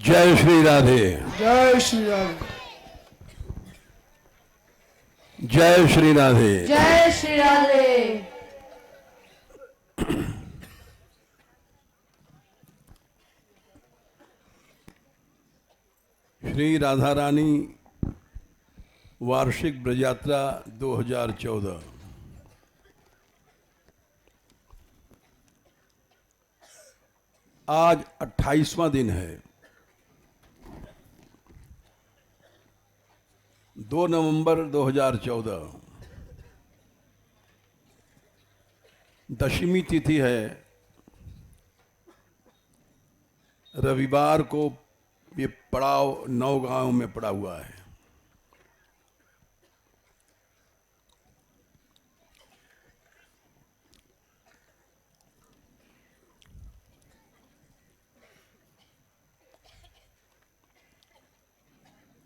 जय श्री राधे। जय श्री राधे। जय श्री राधे। जय श्री राधे। श्री राधा रानी वार्षिक ब्रज यात्रा 2014। आज 28वां दिन है। 2 नवंबर 2014 दशमी तिथि है। रविवार को ये पड़ाव नौगांव में पड़ा हुआ है।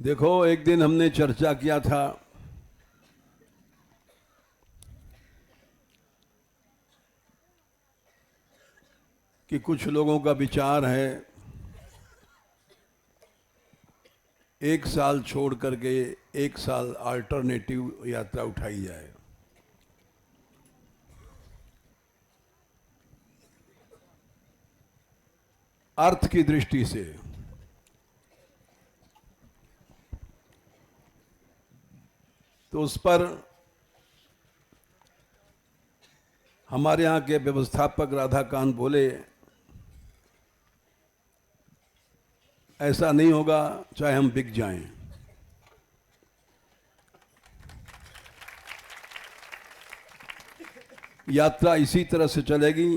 देखो, एक दिन हमने चर्चा किया था कि कुछ लोगों का विचार है 1 साल छोड़ करके 1 साल अल्टरनेटिव यात्रा उठाई जाए। अर्थ की दृष्टि से तो उस पर हमारे यहाँ के व्यवस्थापक राधाकांत बोले ऐसा नहीं होगा चाहे हम बिक जाएं। यात्रा इसी तरह से चलेगी,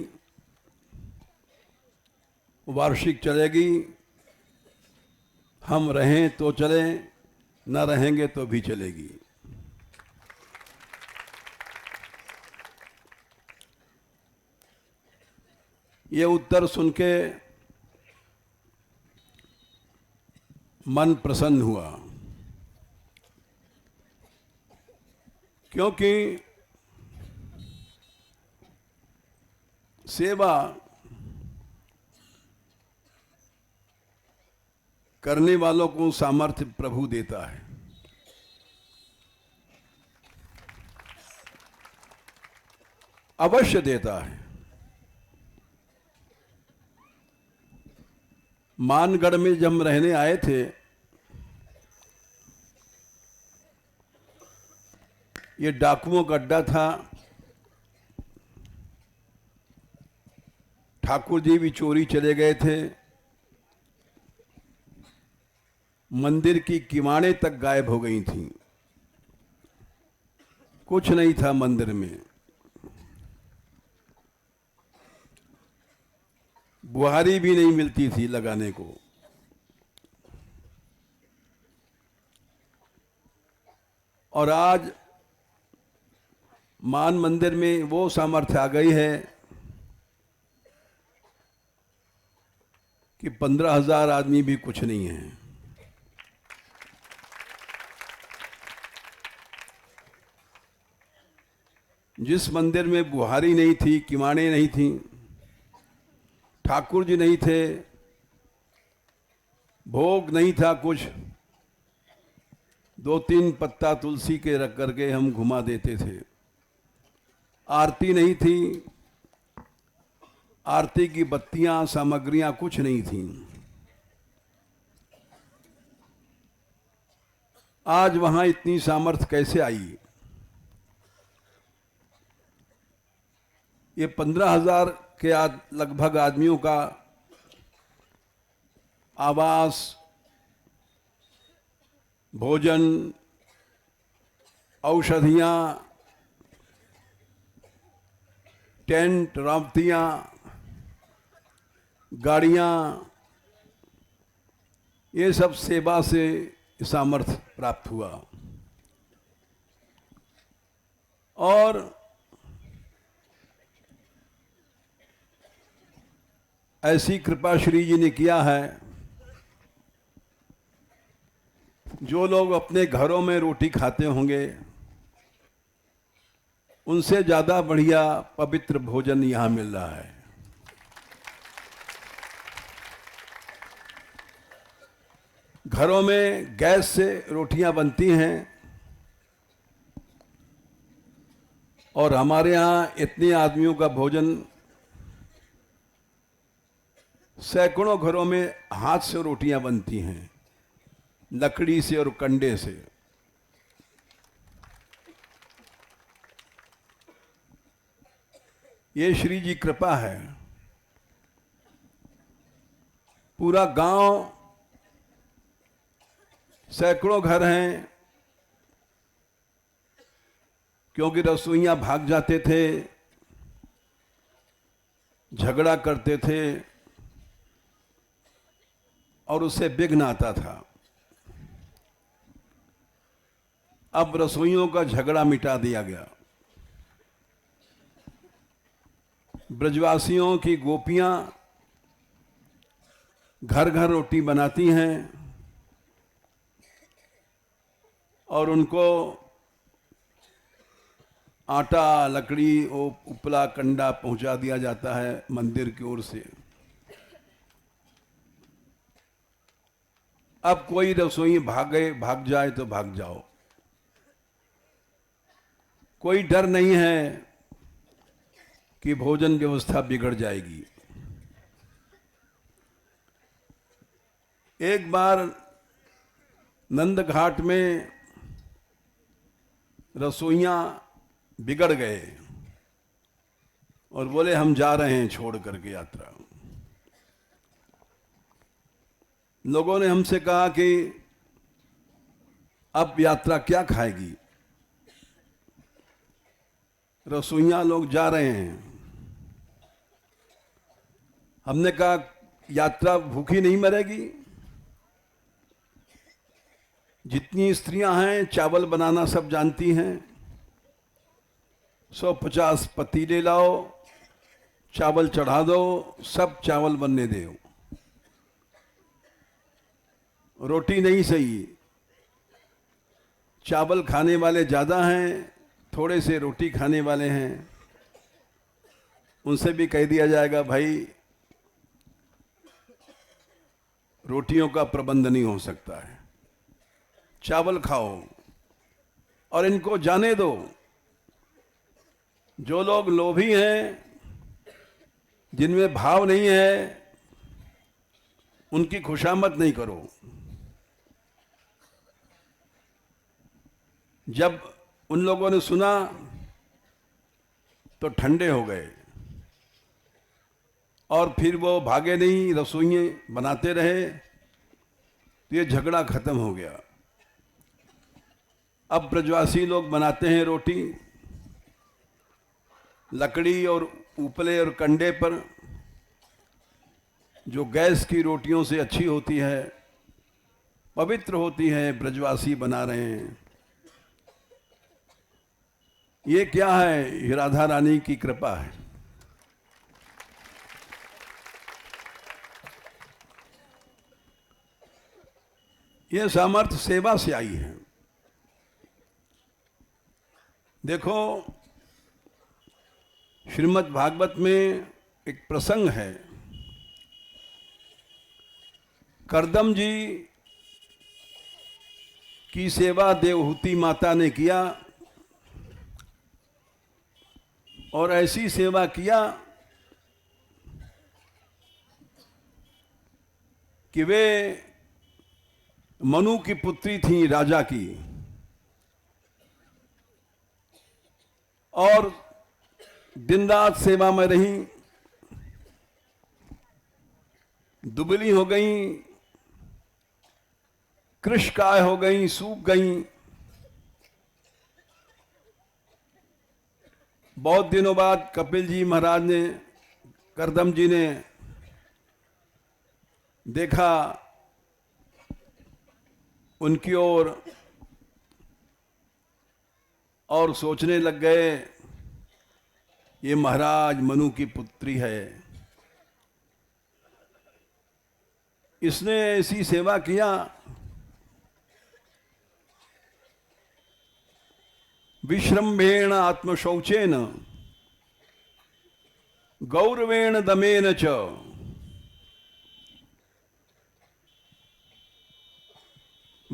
वार्षिक चलेगी। हम रहें तो चलें, न रहेंगे तो भी चलेगी। ये उत्तर सुन के मन प्रसन्न हुआ, क्योंकि सेवा करने वालों को सामर्थ्य प्रभु देता है। अवश्य देता है। मानगढ़ में जब हम रहने आए थे, ये डाकुओं का अड्डा था। ठाकुर जी भी चोरी चले गए थे। मंदिर की किवाड़ें तक गायब हो गई थीं। कुछ नहीं था मंदिर में। बुहारी भी नहीं मिलती थी लगाने को। और आज मान मंदिर में वो सामर्थ्य आ गई है कि 15,000 आदमी भी कुछ नहीं है। जिस मंदिर में बुहारी नहीं थी, किवाड़ें नहीं थी, ठाकुर जी नहीं थे, भोग नहीं था कुछ, 2-3 पत्ता तुलसी के रख करके हम घुमा देते थे। आरती नहीं थी, आरती की बत्तियां, सामग्रियां कुछ नहीं थीं। आज वहां इतनी सामर्थ्य कैसे आई? ये 15,000 के लगभग आदमियों का आवास, भोजन, औषधियां, टेंट, रावतियां, गाड़ियां, ये सब सेवा से सामर्थ्य प्राप्त हुआ। और ऐसी कृपा श्री जी ने किया है, जो लोग अपने घरों में रोटी खाते होंगे उनसे ज्यादा बढ़िया पवित्र भोजन यहां मिल रहा है। घरों में गैस से रोटियां बनती हैं और हमारे यहाँ इतने आदमियों का भोजन सैकड़ों घरों में हाथ से रोटियां बनती हैं, लकड़ी से और कंडे से। ये श्री जी कृपा है। पूरा गांव, सैकड़ों घर हैं, क्योंकि रसोइयां भाग जाते थे, झगड़ा करते थे और उससे विघ्न आता था। अब रसोइयों का झगड़ा मिटा दिया गया। ब्रजवासियों की गोपियां घर घर रोटी बनाती हैं और उनको आटा, लकड़ी, उपला, कंडा पहुंचा दिया जाता है मंदिर की ओर से। अब कोई रसोई भाग जाए तो भाग जाओ, कोई डर नहीं है कि भोजन व्यवस्था बिगड़ जाएगी। एक बार नंद घाट में रसोइयां बिगड़ गए और बोले हम जा रहे हैं छोड़ करके यात्रा। लोगों ने हमसे कहा कि अब यात्रा क्या खाएगी, रसोइयां लोग जा रहे हैं। हमने कहा यात्रा भूखी नहीं मरेगी। जितनी स्त्रियां हैं चावल बनाना सब जानती हैं। 150 पतीले लाओ, चावल चढ़ा दो, सब चावल बनने दो। रोटी नहीं सही, चावल खाने वाले ज्यादा हैं, थोड़े से रोटी खाने वाले हैं। उनसे भी कह दिया जाएगा भाई रोटियों का प्रबंध नहीं हो सकता है, चावल खाओ और इनको जाने दो। जो लोग लोभी हैं, जिनमें भाव नहीं है, उनकी खुशामद नहीं करो। जब उन लोगों ने सुना तो ठंडे हो गए और फिर वो भागे नहीं, रसोइयां बनाते रहे, तो ये झगड़ा खत्म हो गया। अब ब्रजवासी लोग बनाते हैं रोटी लकड़ी और उपले और कंडे पर, जो गैस की रोटियों से अच्छी होती है, पवित्र होती है। ब्रजवासी बना रहे हैं। ये क्या है? ये राधा रानी की कृपा है। ये सामर्थ्य सेवा से आई है। देखो, श्रीमद् भागवत में एक प्रसंग है। करदम जी की सेवा देवहूति माता ने किया और ऐसी सेवा किया कि वे मनु की पुत्री थी, राजा की, और दिन रात सेवा में रही, दुबली हो गई, कृशकाय हो गई, सूख गई। बहुत दिनों बाद कपिल जी महाराज ने, करदम जी ने देखा उनकी ओर और सोचने लग गए ये महाराज मनु की पुत्री है, इसने ऐसी सेवा किया। विश्रम्भेण आत्मशौचेन गौरवेण दमेन च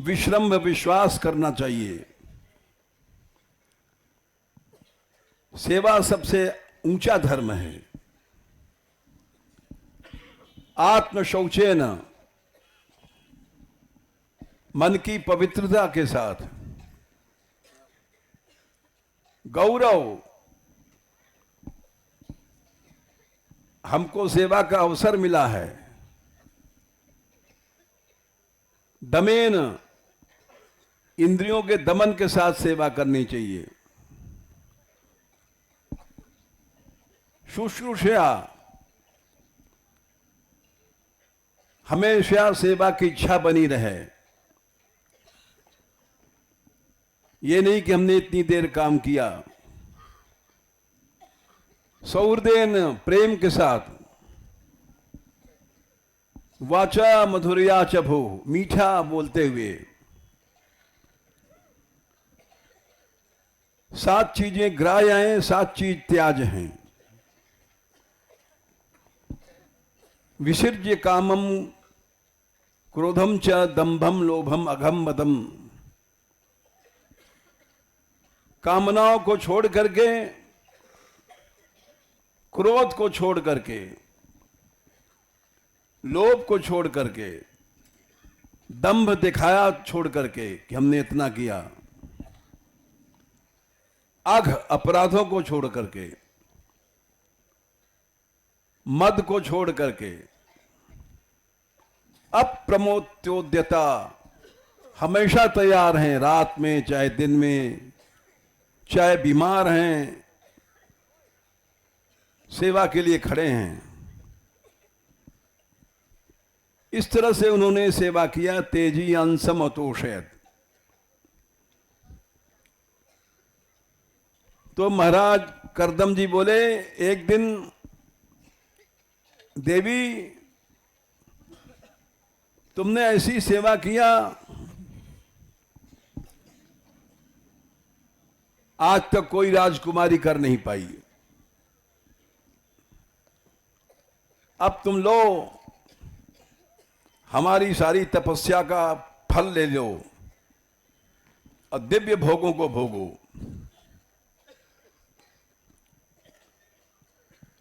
विश्रम विश्वास करना चाहिए। सेवा सबसे ऊंचा धर्म है। आत्म शौचेन, मन की पवित्रता के साथ, गौरव, हमको सेवा का अवसर मिला है। दमेन, इंद्रियों के दमन के साथ सेवा करनी चाहिए। शुश्रूषया, हमेशा सेवा की इच्छा बनी रहे। ये नहीं कि हमने इतनी देर काम किया। सौहृदेन, प्रेम के साथ, वाचा मधुर्या च भो, मीठा बोलते हुए। 7 चीजें ग्राह्य हैं, 7 चीज त्याज हैं। विसर्ज्य कामम क्रोधम च दंभम लोभम अघम मदम, कामनाओं को छोड़ करके, क्रोध को छोड़ करके, लोभ को छोड़ करके, दंभ दिखाया छोड़ करके कि हमने इतना किया, अघ अपराधों को छोड़ करके, मद को छोड़ करके, अप्रमोत्योद्यता, हमेशा तैयार हैं, रात में चाहे दिन में, चाहे बीमार हैं, सेवा के लिए खड़े हैं। इस तरह से उन्होंने सेवा किया। तेजी अंसम अतोषयत। तो महाराज करदम जी बोले, एक दिन देवी तुमने ऐसी सेवा किया, आज तक कोई राजकुमारी कर नहीं पाई। अब तुम लो, हमारी सारी तपस्या का फल ले लो और दिव्य भोगों को भोगो।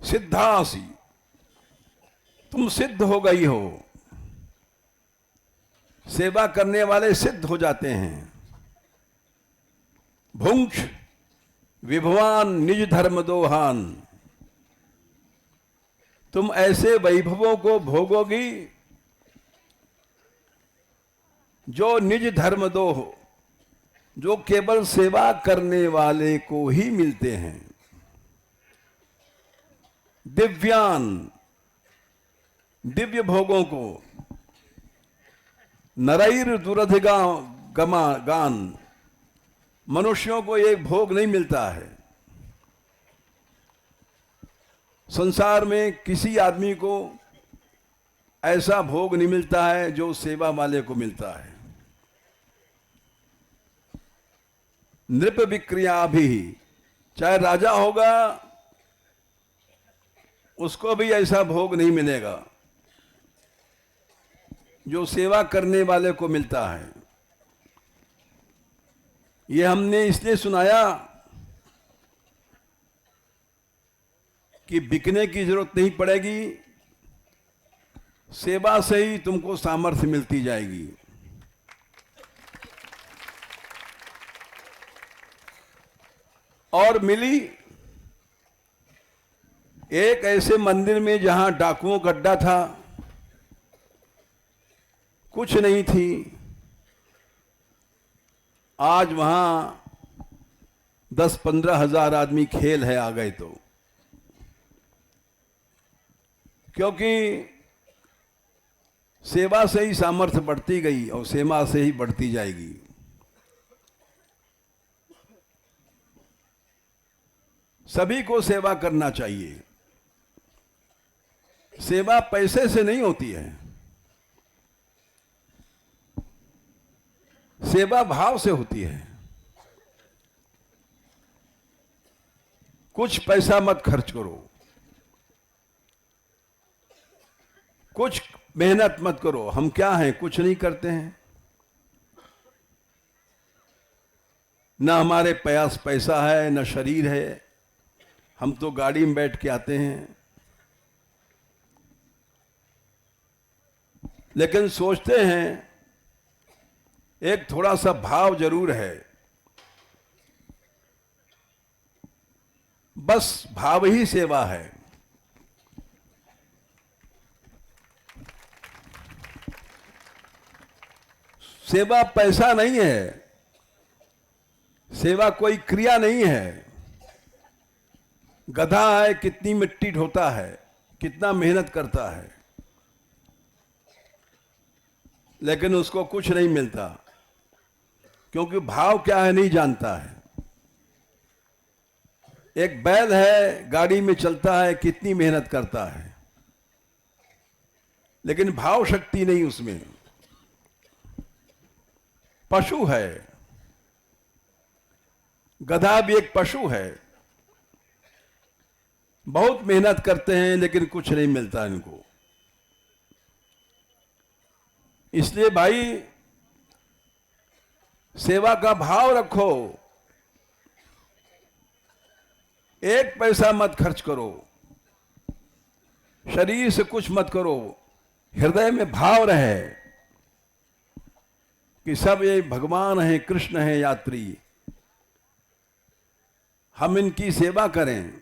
सिद्धासी, तुम सिद्ध हो गई हो। सेवा करने वाले सिद्ध हो जाते हैं। भुंक्ष विभवान निज धर्म दोहान, तुम ऐसे वैभवों को भोगोगी जो निज धर्म दो हो, जो केवल सेवा करने वाले को ही मिलते हैं। दिव्यान, दिव्य भोगों को, नरैर दुरधिगा गमा गान, मनुष्यों को एक भोग नहीं मिलता है। संसार में किसी आदमी को ऐसा भोग नहीं मिलता है जो सेवा वाले को मिलता है। नृप विक्रिया भी, चाहे राजा होगा उसको भी ऐसा भोग नहीं मिलेगा जो सेवा करने वाले को मिलता है। ये हमने इसलिए सुनाया कि बिकने की जरूरत नहीं पड़ेगी, सेवा से ही तुमको सामर्थ्य मिलती जाएगी। और मिली एक ऐसे मंदिर में जहां डाकुओं का अड्डा था, कुछ नहीं थी। आज वहां 10-15 हजार आदमी खेल है आ गए तो, क्योंकि सेवा से ही सामर्थ्य बढ़ती गई और सेवा से ही बढ़ती जाएगी। सभी को सेवा करना चाहिए। सेवा पैसे से नहीं होती है, सेवा भाव से होती है। कुछ पैसा मत खर्च करो, कुछ मेहनत मत करो। हम क्या हैं, कुछ नहीं करते हैं। न हमारे पास पैसा है न शरीर है, हम तो गाड़ी में बैठ के आते हैं, लेकिन सोचते हैं एक थोड़ा सा भाव जरूर है, बस भाव ही सेवा है। सेवा पैसा नहीं है, सेवा कोई क्रिया नहीं है। गधा है, कितनी मिट्टी ढोता है, कितना मेहनत करता है, लेकिन उसको कुछ नहीं मिलता, क्योंकि भाव क्या है नहीं जानता है। एक बैल है, गाड़ी में चलता है, कितनी मेहनत करता है, लेकिन भाव शक्ति नहीं उसमें। पशु है, गधा भी एक पशु है, बहुत मेहनत करते हैं लेकिन कुछ नहीं मिलता इनको। इसलिए भाई सेवा का भाव रखो, एक पैसा मत खर्च करो, शरीर से कुछ मत करो, हृदय में भाव रहे कि सब ये भगवान हैं, कृष्ण हैं, यात्री, हम इनकी सेवा करें।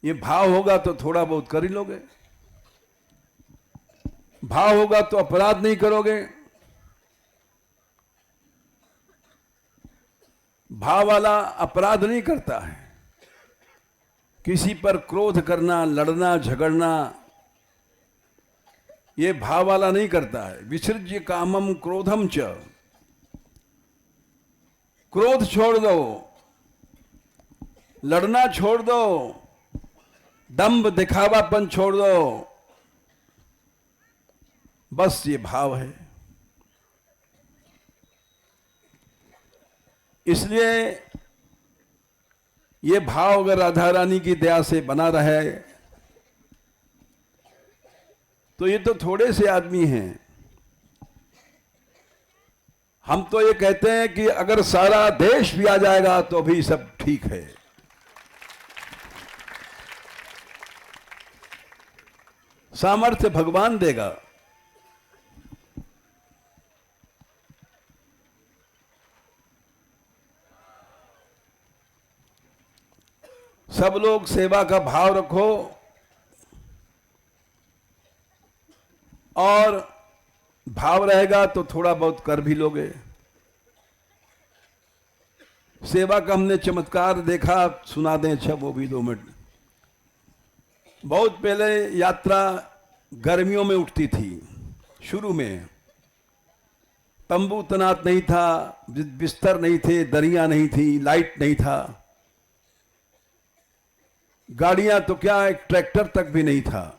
ये भाव होगा तो थोड़ा बहुत कर ही लोगे, भाव होगा तो अपराध नहीं करोगे। भाव वाला अपराध नहीं करता है। किसी पर क्रोध करना, लड़ना, झगड़ना, ये भाव वाला नहीं करता है। विसृज्य कामम क्रोधम च, क्रोध छोड़ दो, लड़ना छोड़ दो, दंभ दिखावापन छोड़ दो, बस ये भाव है। इसलिए ये भाव अगर राधा रानी की दया से बना रहे तो ये तो थोड़े से आदमी हैं। हम तो ये कहते हैं कि अगर सारा देश भी आ जाएगा तो भी सब ठीक है। सामर्थ्य भगवान देगा। सब लोग सेवा का भाव रखो और भाव रहेगा तो थोड़ा बहुत कर भी लोगे। सेवा का हमने चमत्कार देखा, सुना दें अच्छा वो भी 2 मिनट। बहुत पहले यात्रा गर्मियों में उठती थी। शुरू में तंबू तैनात नहीं था, बिस्तर नहीं थे, दरियां नहीं थी, लाइट नहीं था, गाड़ियां तो क्या, एक ट्रैक्टर तक भी नहीं था।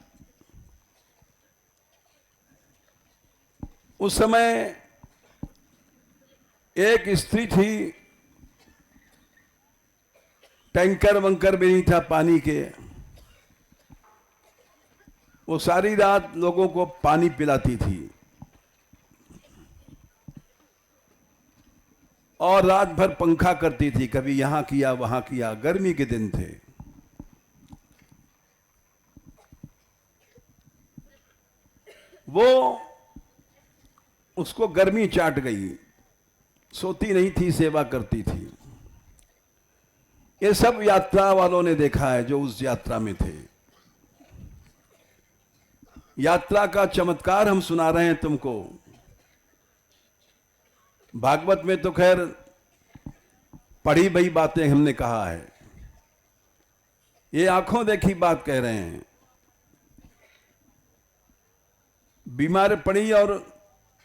उस समय एक स्त्री थी, टैंकर वंकर भी नहीं था पानी के, वो सारी रात लोगों को पानी पिलाती थी और रात भर पंखा करती थी, कभी यहां किया वहां किया। गर्मी के दिन थे। वो उसको गर्मी चाट गई, सोती नहीं थी, सेवा करती थी। ये सब यात्रा वालों ने देखा है जो उस यात्रा में थे। यात्रा का चमत्कार हम सुना रहे हैं तुमको। भागवत में तो खैर पढ़ी भई बातें हमने कहा है, ये आंखों देखी बात कह रहे हैं। बीमार पड़ी और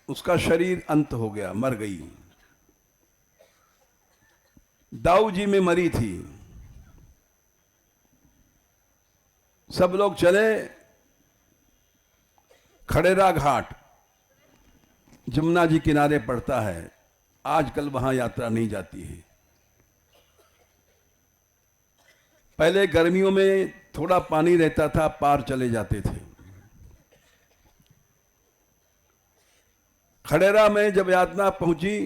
उसका शरीर अंत हो गया, मर गई। दाऊ जी में मरी थी। सब लोग चले खड़ेरा घाट, जमुना जी किनारे पड़ता है, आजकल वहां यात्रा नहीं जाती है। पहले गर्मियों में थोड़ा पानी रहता था, पार चले जाते थे। खड़ेरा में जब यात्रा पहुंची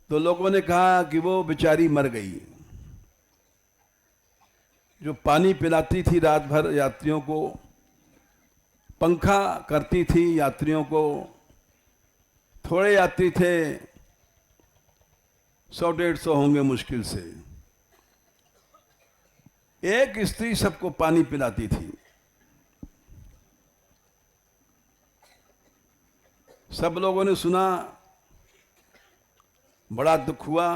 तो लोगों ने कहा कि वो बेचारी मर गई। जो पानी पिलाती थी रात भर यात्रियों को, पंखा करती थी यात्रियों को, थोड़े यात्री थे, 100-150 होंगे मुश्किल से। एक स्त्री सबको पानी पिलाती थी। सब लोगों ने सुना, बड़ा दुख हुआ।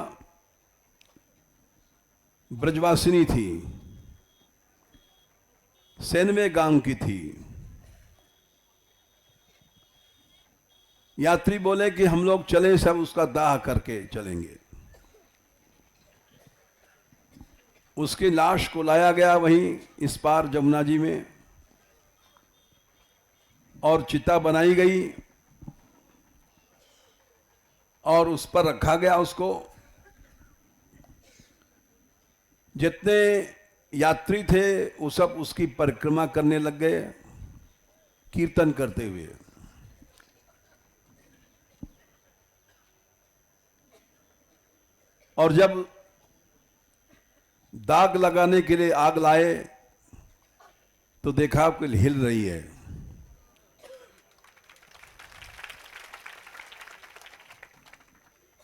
ब्रजवासिनी थी, 96 गांव की थी। यात्री बोले कि हम लोग चले, सब उसका दाह करके चलेंगे। उसकी लाश को लाया गया वहीं इस पार जमुना जी में, और चिता बनाई गई और उस पर रखा गया उसको। जितने यात्री थे वो सब उसकी परिक्रमा करने लग गए कीर्तन करते हुए। और जब दाग लगाने के लिए आग लाए तो देखा कि हिल रही है।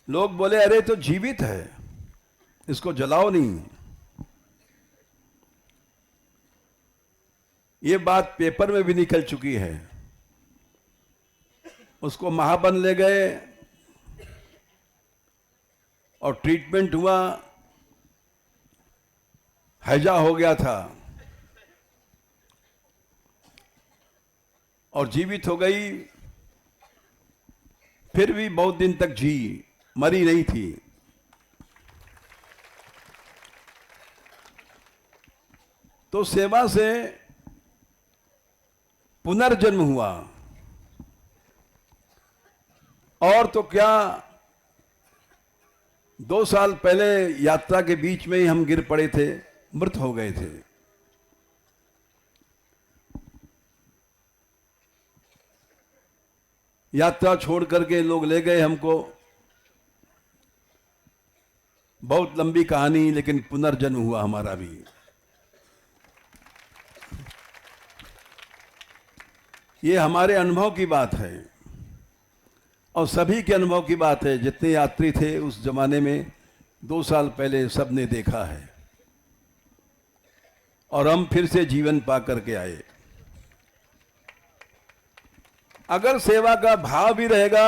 लोग बोले अरे तो जीवित है, इसको जलाओ नहीं। ये बात पेपर में भी निकल चुकी है। उसको महाबन ले गए और ट्रीटमेंट हुआ, हैजा हो गया था और जीवित हो गई। फिर भी बहुत दिन तक जी, मरी नहीं थी। तो सेवा से पुनर्जन्म हुआ। और तो क्या, 2 साल पहले यात्रा के बीच में ही हम गिर पड़े थे, मृत हो गए थे। यात्रा छोड़ करके लोग ले गए हमको। बहुत लंबी कहानी, लेकिन पुनर्जन्म हुआ हमारा भी। ये हमारे अनुभव की बात है और सभी के अनुभव की बात है। जितने यात्री थे उस जमाने में, 2 साल पहले सबने देखा है। और हम फिर से जीवन पा करके आए। अगर सेवा का भाव भी रहेगा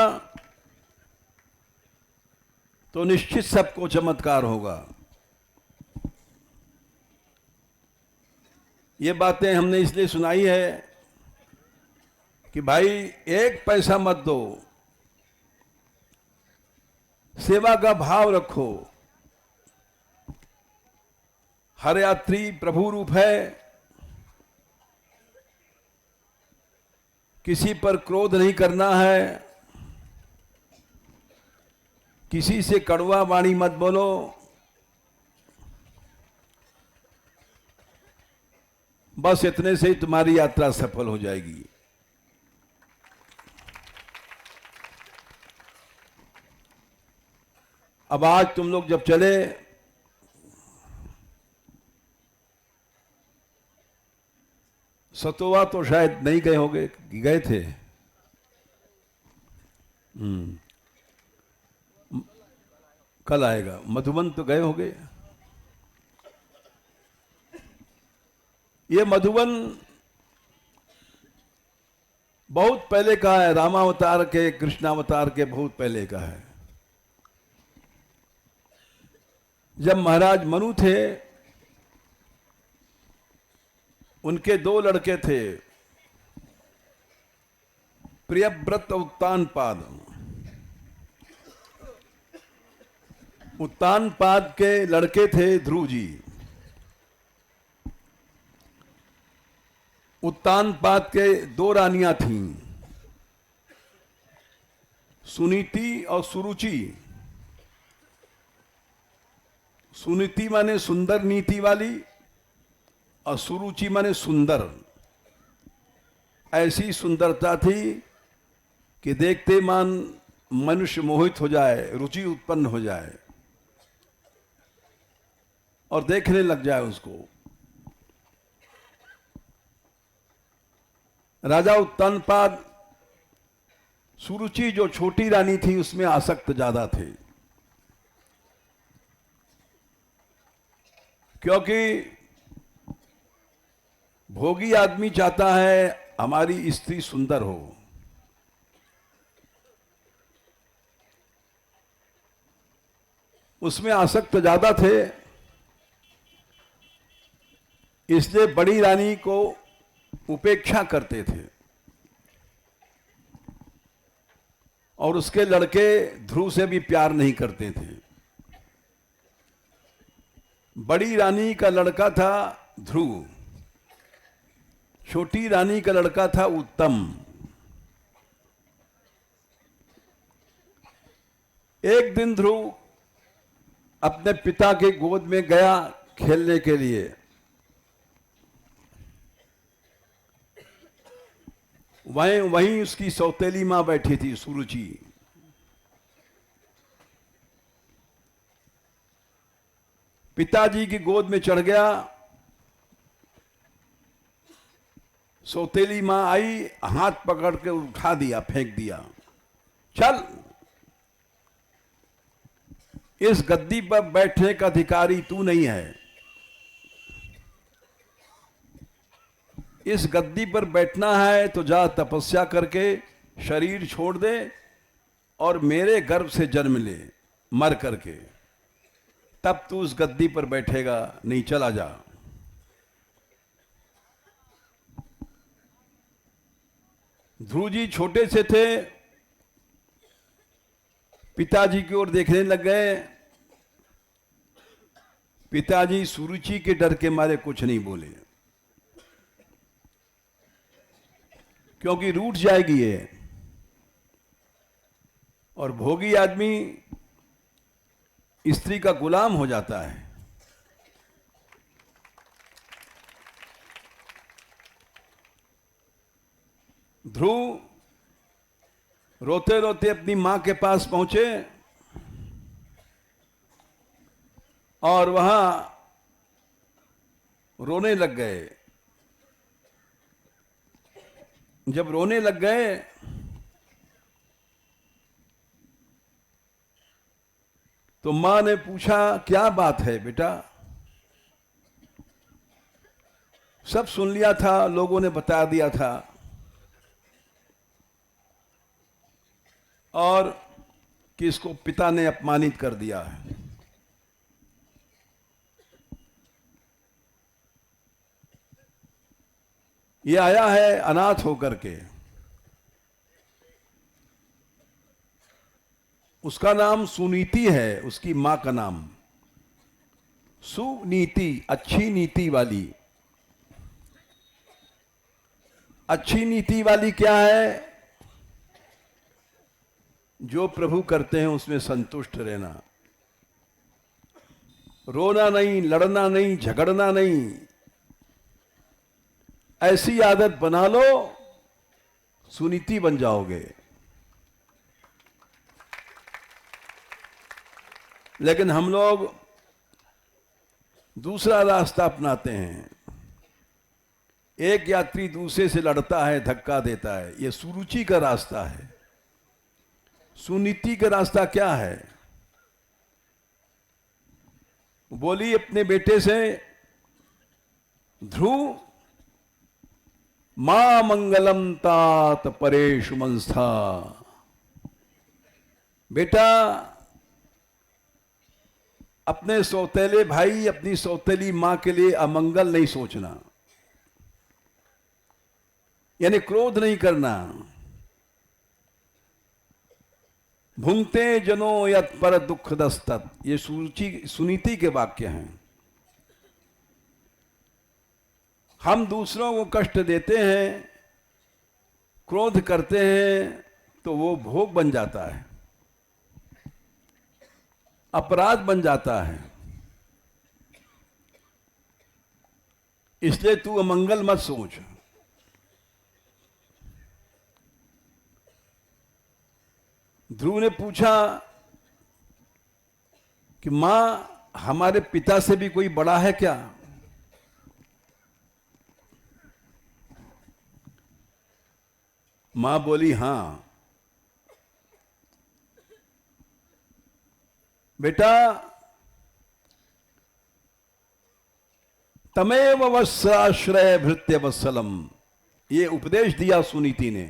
तो निश्चित सबको चमत्कार होगा। ये बातें हमने इसलिए सुनाई है कि भाई 1 पैसा मत दो, सेवा का भाव रखो। हर यात्री प्रभु रूप है। किसी पर क्रोध नहीं करना है, किसी से कड़वा वाणी मत बोलो। बस इतने से ही तुम्हारी यात्रा सफल हो जाएगी। अब आज तुम लोग जब चले, सतोवा तो शायद नहीं गए होंगे कि गए थे? कल आएगा। मधुबन तो गए होंगे। ये मधुबन बहुत पहले का है, रामावतार के, कृष्णावतार के बहुत पहले का है। जब महाराज मनु थे, उनके 2 लड़के थे, प्रियव्रत और उत्तानपाद। उत्तानपाद के लड़के थे ध्रुव जी। उत्तानपाद के 2 रानियां थीं, सुनीति और सुरुचि। सुनीति माने सुंदर नीति वाली और सुरुचि माने सुंदर। ऐसी सुंदरता थी कि देखते मान मनुष्य मोहित हो जाए, रुचि उत्पन्न हो जाए और देखने लग जाए उसको। राजा उत्तानपाद सुरुचि जो छोटी रानी थी उसमें आसक्त ज्यादा थे, क्योंकि भोगी आदमी चाहता है हमारी स्त्री सुंदर हो। उसमें आसक्त ज्यादा थे, इसलिए बड़ी रानी को उपेक्षा करते थे। और उसके लड़के ध्रुव से भी प्यार नहीं करते थे। बड़ी रानी का लड़का था ध्रुव, छोटी रानी का लड़का था उत्तम। एक दिन ध्रुव अपने पिता के गोद में गया खेलने के लिए। वहीं उसकी सौतेली मां बैठी थी सुरुचि। पिताजी की गोद में चढ़ गया। सौतेली मां आई, हाथ पकड़ के उठा दिया, फेंक दिया। चल, इस गद्दी पर बैठने का अधिकारी तू नहीं है। इस गद्दी पर बैठना है तो जा तपस्या करके शरीर छोड़ दे और मेरे गर्भ से जन्म ले, मर करके, तब तू उस गद्दी पर बैठेगा, नहीं चला जा। ध्रुव जी छोटे से थे, पिताजी की ओर देखने लग गए। पिताजी सुरुचि के डर के मारे कुछ नहीं बोले, क्योंकि रूठ जाएगी ये। और भोगी आदमी स्त्री का गुलाम हो जाता है। ध्रुव रोते रोते अपनी मां के पास पहुंचे और वहां रोने लग गए। जब रोने लग गए तो मां ने पूछा, क्या बात है बेटा? सब सुन लिया था, लोगों ने बता दिया था, और कि इसको पिता ने अपमानित कर दिया है। ये आया है अनाथ होकर के। उसका नाम सुनीति है, उसकी मां का नाम सुनीति, अच्छी नीति वाली। अच्छी नीति वाली क्या है? जो प्रभु करते हैं उसमें संतुष्ट रहना, रोना नहीं, लड़ना नहीं, झगड़ना नहीं। ऐसी आदत बना लो, सुनीति बन जाओगे। लेकिन हम लोग दूसरा रास्ता अपनाते हैं। एक यात्री दूसरे से लड़ता है, धक्का देता है, यह सुरुचि का रास्ता है। सुनीति का रास्ता क्या है? बोली अपने बेटे से, ध्रुव मां मंगलम तात परेशु मंस्था। बेटा, अपने सौतेले भाई, अपनी सौतेली मां के लिए अमंगल नहीं सोचना, यानी क्रोध नहीं करना। भुंगते जनो यत पर दुख दस्तत, ये सुनीति के वाक्य हैं। हम दूसरों को कष्ट देते हैं, क्रोध करते हैं, तो वो भोग बन जाता है, अपराध बन जाता है। इसलिए तू अमंगल मत सोच। ध्रुव ने पूछा कि मां, हमारे पिता से भी कोई बड़ा है क्या? मां बोली, हां बेटा, तमेव वत्साश्रय भृत्य वत्सलम, ये उपदेश दिया सुनीति ने।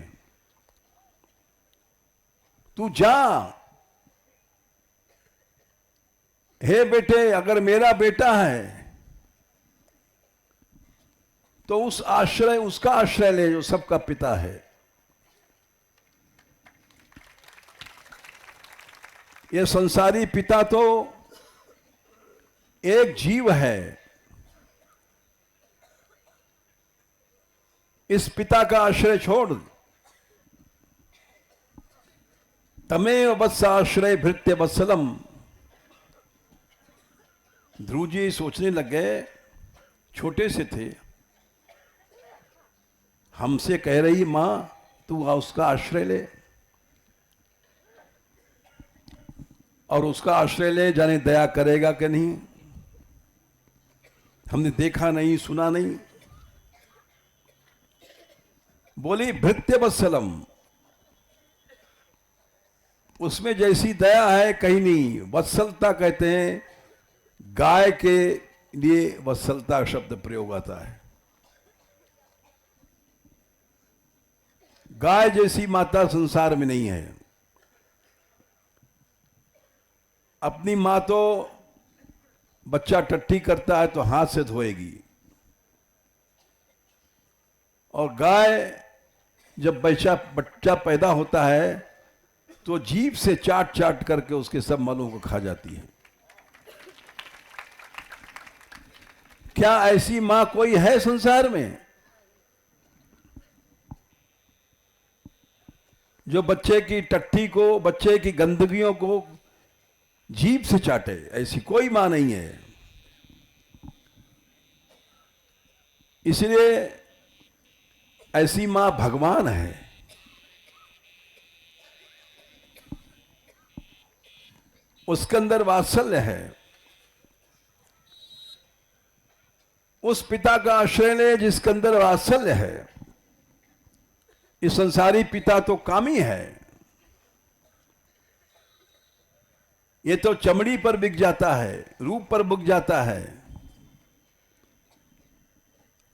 तू जा, हे बेटे, अगर मेरा बेटा है तो उस आश्रय, उसका आश्रय ले जो सबका पिता है। ये संसारी पिता तो एक जीव है, इस पिता का आश्रय छोड़। तमेव वत्साश्रय भृत्य वत्सलम। ध्रुव जी सोचने लग गए, छोटे से थे, हमसे कह रही मां तू उसका आश्रय ले, और उसका आश्रय ले, जाने दया करेगा कि नहीं, हमने देखा नहीं, सुना नहीं। बोली भृत्य वत्सलम, उसमें जैसी दया है कहीं नहीं। वत्सलता कहते हैं, गाय के लिए वत्सलता शब्द प्रयोग आता है। गाय जैसी माता संसार में नहीं है। अपनी मां तो बच्चा टट्टी करता है तो हाथ से धोएगी, और गाय जब बच्चा पैदा होता है तो जीभ से चाट चाट करके उसके सब मलों को खा जाती है। क्या ऐसी मां कोई है संसार में जो बच्चे की टट्टी को, बच्चे की गंदगियों को जीभ से चाटे? ऐसी कोई मां नहीं है। इसलिए ऐसी मां भगवान है। उसके अंदर वात्सल्य है। उस पिता का आश्रय ले जिसके अंदर वात्सल्य है। इस संसारी पिता तो कामी है, ये तो चमड़ी पर बिक जाता है, रूप पर बिक जाता है।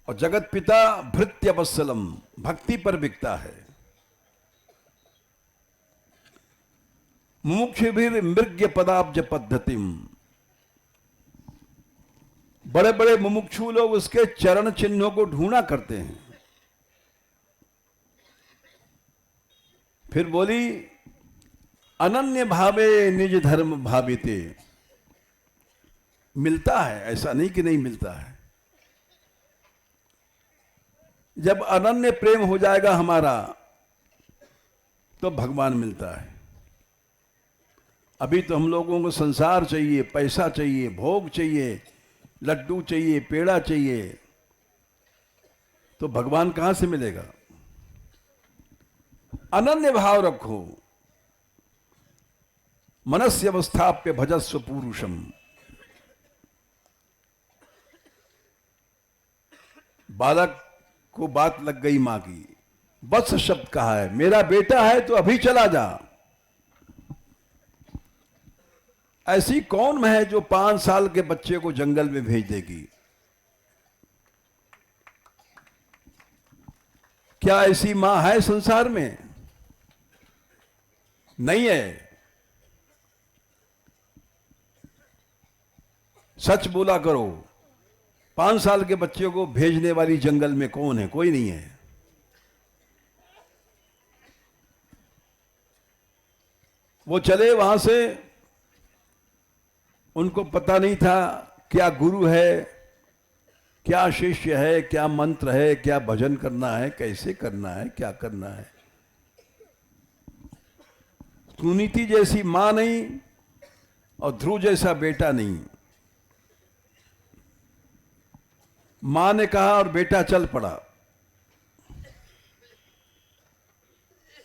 और जगत पिता भृत्य वत्सलम, भक्ति पर बिकता है। मुमुक्षुभिर मृग्य पदाब्ज पद्धतिम, बड़े बड़े मुमुक्षु लोग उसके चरण चिन्हों को ढूंढा करते हैं। फिर बोली अनन्य भावे निज धर्म भाविते, मिलता है, ऐसा नहीं कि नहीं मिलता है। जब अनन्य प्रेम हो जाएगा हमारा तो भगवान मिलता है। अभी तो हम लोगों को संसार चाहिए, पैसा चाहिए, भोग चाहिए, लड्डू चाहिए, पेड़ा चाहिए, तो भगवान कहां से मिलेगा? अनन्य भाव रखो। मनस्य अवस्थाप्य भजस्व पुरुषम। बालक को बात लग गई मां की, वत्स शब्द कहा है, मेरा बेटा है तो अभी चला जा। ऐसी कौन है जो 5 साल के बच्चे को जंगल में भेज देगी? क्या ऐसी मां है संसार में? नहीं है। सच बोला करो। 5 साल के बच्चे को भेजने वाली जंगल में कौन है? कोई नहीं है। वो चले वहां से, उनको पता नहीं था क्या गुरु है, क्या शिष्य है, क्या मंत्र है, क्या भजन करना है, कैसे करना है, क्या करना है। सुनीति जैसी मां नहीं और ध्रुव जैसा बेटा नहीं। मां ने कहा और बेटा चल पड़ा।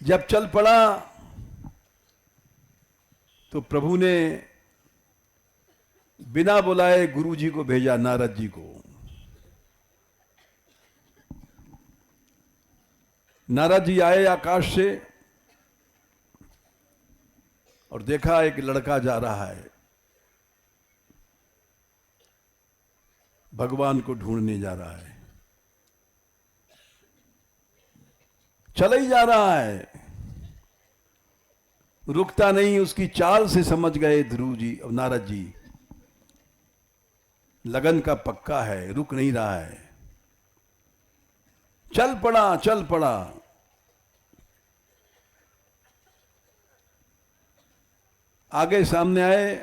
जब चल पड़ा तो प्रभु ने बिना बुलाए गुरु जी को भेजा, नारद जी को। नारद जी आए आकाश से और देखा एक लड़का जा रहा है, भगवान को ढूंढने जा रहा है, चला ही जा रहा है, रुकता नहीं। उसकी चाल से समझ गए ध्रुव जी और नारद जी, लगन का पक्का है, रुक नहीं रहा है। चल पड़ा, चल पड़ा। आगे सामने आए,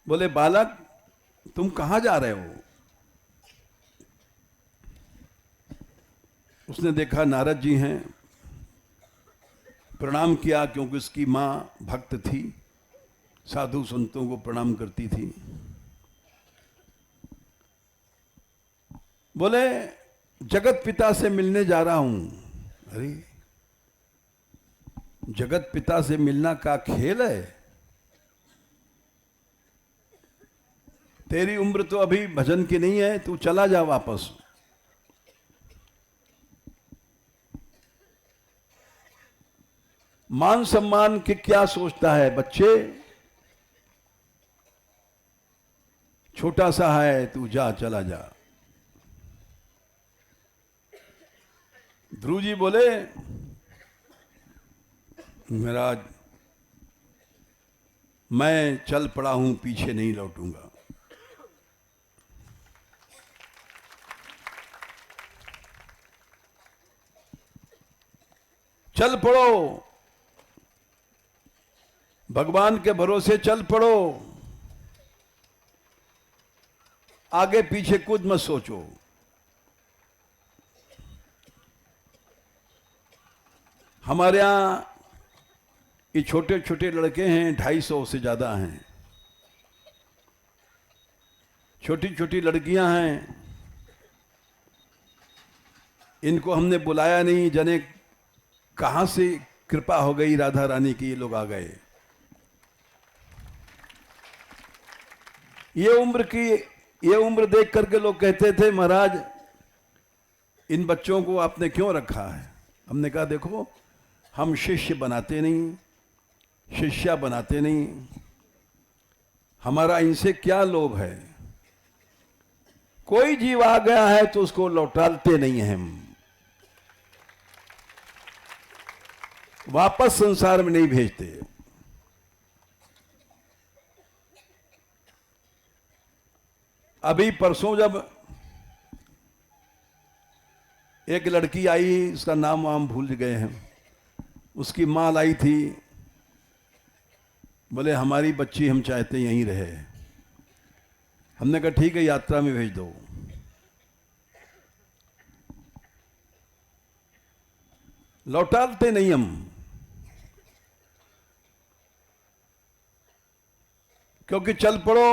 बोले बालक तुम कहां जा रहे हो? उसने देखा नारद जी हैं, प्रणाम किया, क्योंकि उसकी मां भक्त थी, साधु संतों को प्रणाम करती थी। बोले जगत पिता से मिलने जा रहा हूं। अरे जगत पिता से मिलना का खेल है? तेरी उम्र तो अभी भजन की नहीं है, तू चला जा वापस। मान सम्मान की क्या सोचता है बच्चे? छोटा सा है, तू जा, चला जा। ध्रुव जी बोले महाराज मैं चल पड़ा हूं, पीछे नहीं लौटूंगा। चल पड़ो, भगवान के भरोसे चल पड़ो, आगे पीछे कुछ मत सोचो। हमारे यहां ये छोटे छोटे लड़के हैं, 250 से ज्यादा हैं, छोटी छोटी लड़कियां हैं। इनको हमने बुलाया नहीं, जाने कहां से कृपा हो गई राधा रानी की, ये लोग आ गए। ये उम्र देख करके लोग कहते थे महाराज इन बच्चों को आपने क्यों रखा है? हमने कहा देखो हम शिष्य बनाते नहीं, शिष्या बनाते नहीं, हमारा इनसे क्या लोभ है। कोई जीव आ गया है तो उसको लौटाते नहीं हैं हम, वापस संसार में नहीं भेजते। अभी परसों जब एक लड़की आई, उसका नाम वाम भूल गए हैं, उसकी मां लाई थी, बोले हमारी बच्ची हम चाहते यहीं रहे। हमने कहा ठीक है यात्रा में भेज दो। लौटाते नहीं हम, क्योंकि चल पड़ो,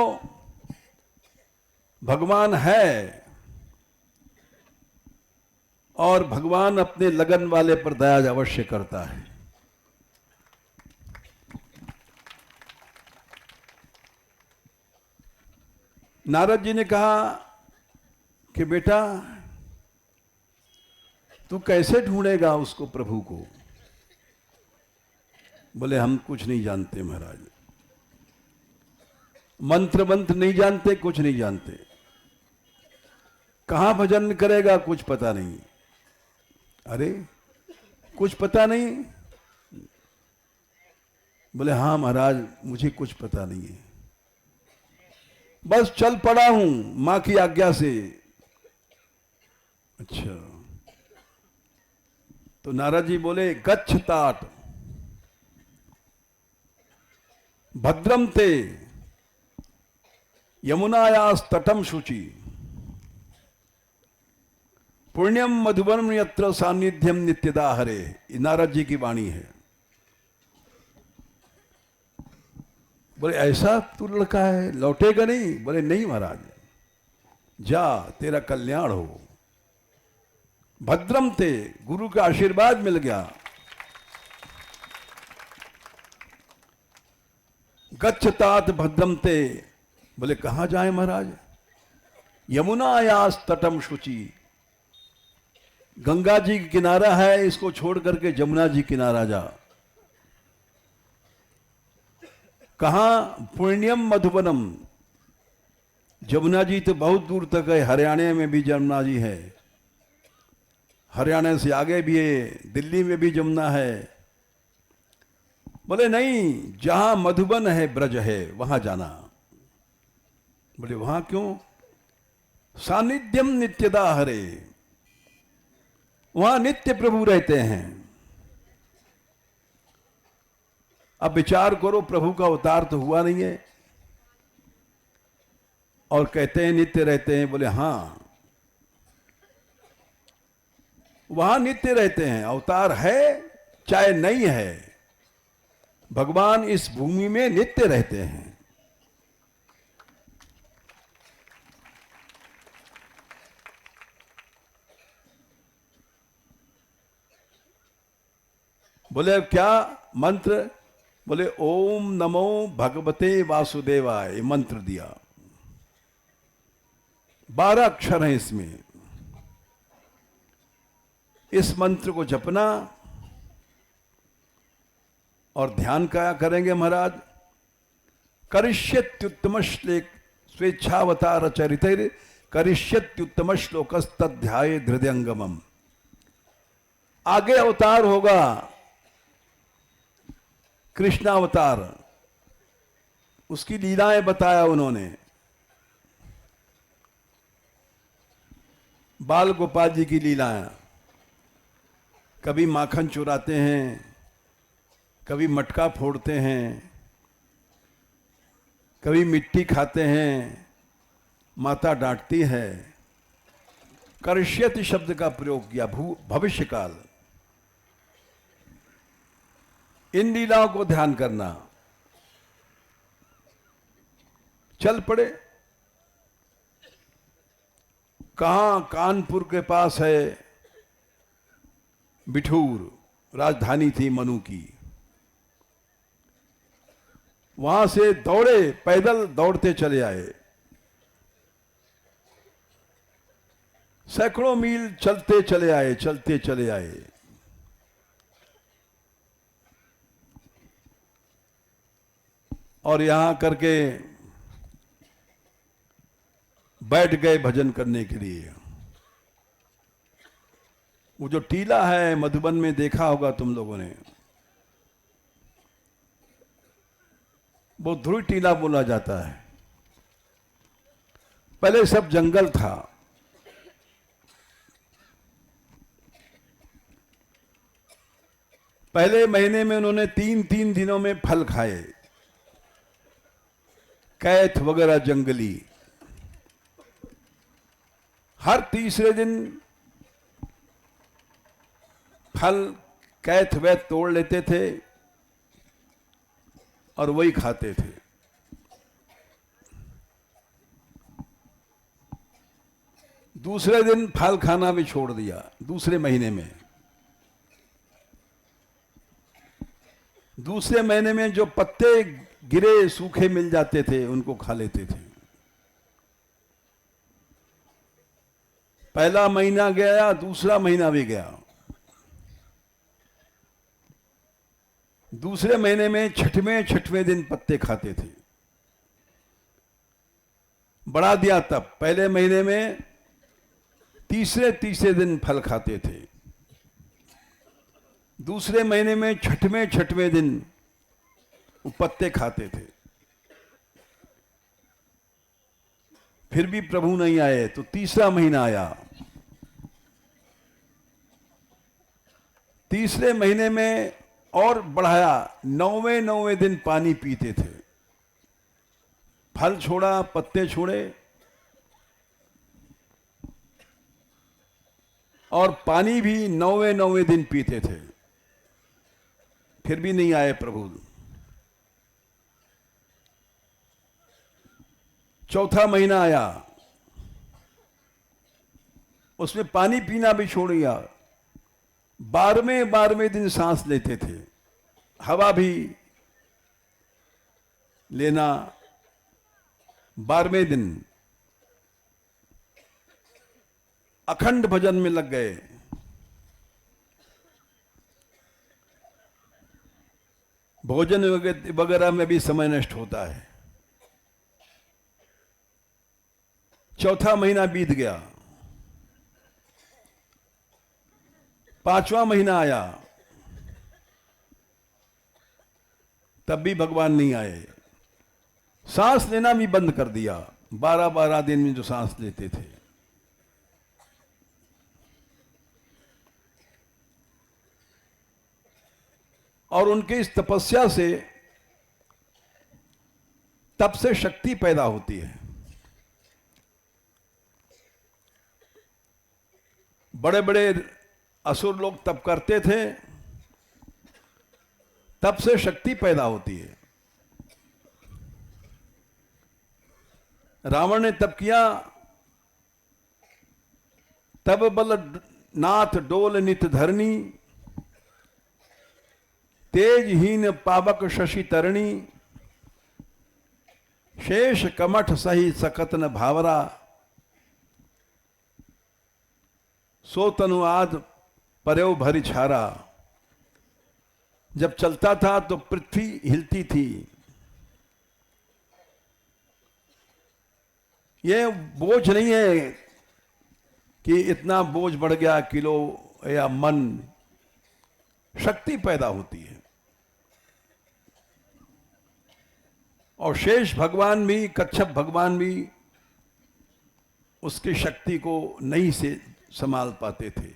भगवान है और भगवान अपने लगन वाले पर दया अवश्य करता है। नारद जी ने कहा कि बेटा तू कैसे ढूंढेगा उसको, प्रभु को? बोले हम कुछ नहीं जानते महाराज, मंत्र मंत्र नहीं जानते, कुछ नहीं जानते। कहां भजन करेगा कुछ पता नहीं। अरे कुछ पता नहीं? बोले हाँ महाराज मुझे कुछ पता नहीं है, बस चल पड़ा हूं मां की आज्ञा से। अच्छा, तो नारद जी बोले गच्छ तात भद्रम ते यमुनायास तटम शुचि पुण्यम मधुबन यत्र सान्निध्यम नित्यदा हरे। ये नारद जी की वाणी है। बोले ऐसा तू लड़का है, लौटेगा नहीं? बोले नहीं महाराज, जा तेरा कल्याण हो। भद्रम थे, गुरु का आशीर्वाद मिल गया। गच्छतात भद्रम ते, बोले कहां जाए महाराज? यमुनायास तटम शुचि, गंगा जी की किनारा है, इसको छोड़ करके जमुना जी किनारा जा। कहां? पुण्यम मधुबनम, जमुना जी तो बहुत दूर तक है, हरियाणा में भी जमुना जी है, हरियाणा से आगे भी है, दिल्ली में भी जमुना है। बोले नहीं, जहां मधुबन है, ब्रज है, वहां जाना। बोले वहां क्यों? सानिध्यम नित्यदा हरे, वहां नित्य प्रभु रहते हैं। अब विचार करो, प्रभु का अवतार तो हुआ नहीं है और कहते हैं नित्य रहते हैं। बोले हां, वहां नित्य रहते हैं, अवतार है चाहे नहीं है, भगवान इस भूमि में नित्य रहते हैं। बोले क्या मंत्र? बोले ओम नमो भगवते वासुदेवाय, ये मंत्र दिया। 12 अक्षर हैं इसमें। इस मंत्र को जपना और ध्यान क्या करेंगे महाराज? करिष्यत्युत्तम श्लोक स्वेच्छावतार चरितर करिष्यत्युत्तम श्लोकस्तध्याये हृदयंगमम। आगे अवतार होगा कृष्ण अवतार, उसकी लीलाएं बताया उन्होंने। बाल गोपाल जी की लीलाएं, कभी माखन चुराते हैं, कभी मटका फोड़ते हैं, कभी मिट्टी खाते हैं, माता डांटती है। करिष्यति शब्द का प्रयोग किया, भविष्य काल। इन लीलाओं को ध्यान करना। चल पड़े। कहां? कानपुर के पास है बिठूर, राजधानी थी मनु की। वहां से दौड़े, पैदल दौड़ते चले आए, सैकड़ों मील चलते चले आए, चलते चले आए। और यहां करके बैठ गए भजन करने के लिए। वो जो टीला है मधुबन में, देखा होगा तुम लोगों ने, वो ध्रुव टीला बोला जाता है। पहले सब जंगल था। पहले महीने में उन्होंने 3-3 दिनों में फल खाए, कैथ वगैरह जंगली। हर तीसरे दिन फल कैथ वे तोड़ लेते थे और वही खाते थे। दूसरे दिन फल खाना भी छोड़ दिया, दूसरे महीने में। दूसरे महीने में जो पत्ते गिरे सूखे मिल जाते थे उनको खा लेते थे। पहला महीना गया, दूसरा महीना भी गया। दूसरे महीने में छठवें दिन पत्ते खाते थे। बढ़ा दिया तब, पहले महीने में तीसरे दिन फल खाते थे, दूसरे महीने में छठवें दिन वो पत्ते खाते थे। फिर भी प्रभु नहीं आए तो तीसरा महीना आया। तीसरे महीने में और बढ़ाया, 9वें दिन पानी पीते थे। फल छोड़ा, पत्ते छोड़े और पानी भी 9वें दिन पीते थे। फिर भी नहीं आए प्रभु। चौथा महीना आया, उसमें पानी पीना भी छोड़ दिया। 12वें दिन सांस लेते थे, हवा भी लेना। 12वें दिन अखंड भजन में लग गए। भोजन वगैरह में भी समय नष्ट होता है। चौथा महीना बीत गया, 5वां महीना आया, तब भी भगवान नहीं आए। सांस लेना भी बंद कर दिया। 12-12 दिन में जो सांस लेते थे। और उनकी इस तपस्या से तप से शक्ति पैदा होती है। बड़े बड़े असुर लोग तप करते थे, तप से शक्ति पैदा होती है। रावण ने तप किया, तब बल नाथ डोल नित धरणी, तेजहीन पावक शशि तरणी, शेष कमठ सही सकत न भावरा, सो तनु आद पर्यो भरी छारा। जब चलता था तो पृथ्वी हिलती थी। ये बोझ नहीं है कि इतना बोझ बढ़ गया किलो या मन, शक्ति पैदा होती है। और शेष भगवान भी, कच्छप भगवान भी उसकी शक्ति को नहीं से संभाल पाते थे।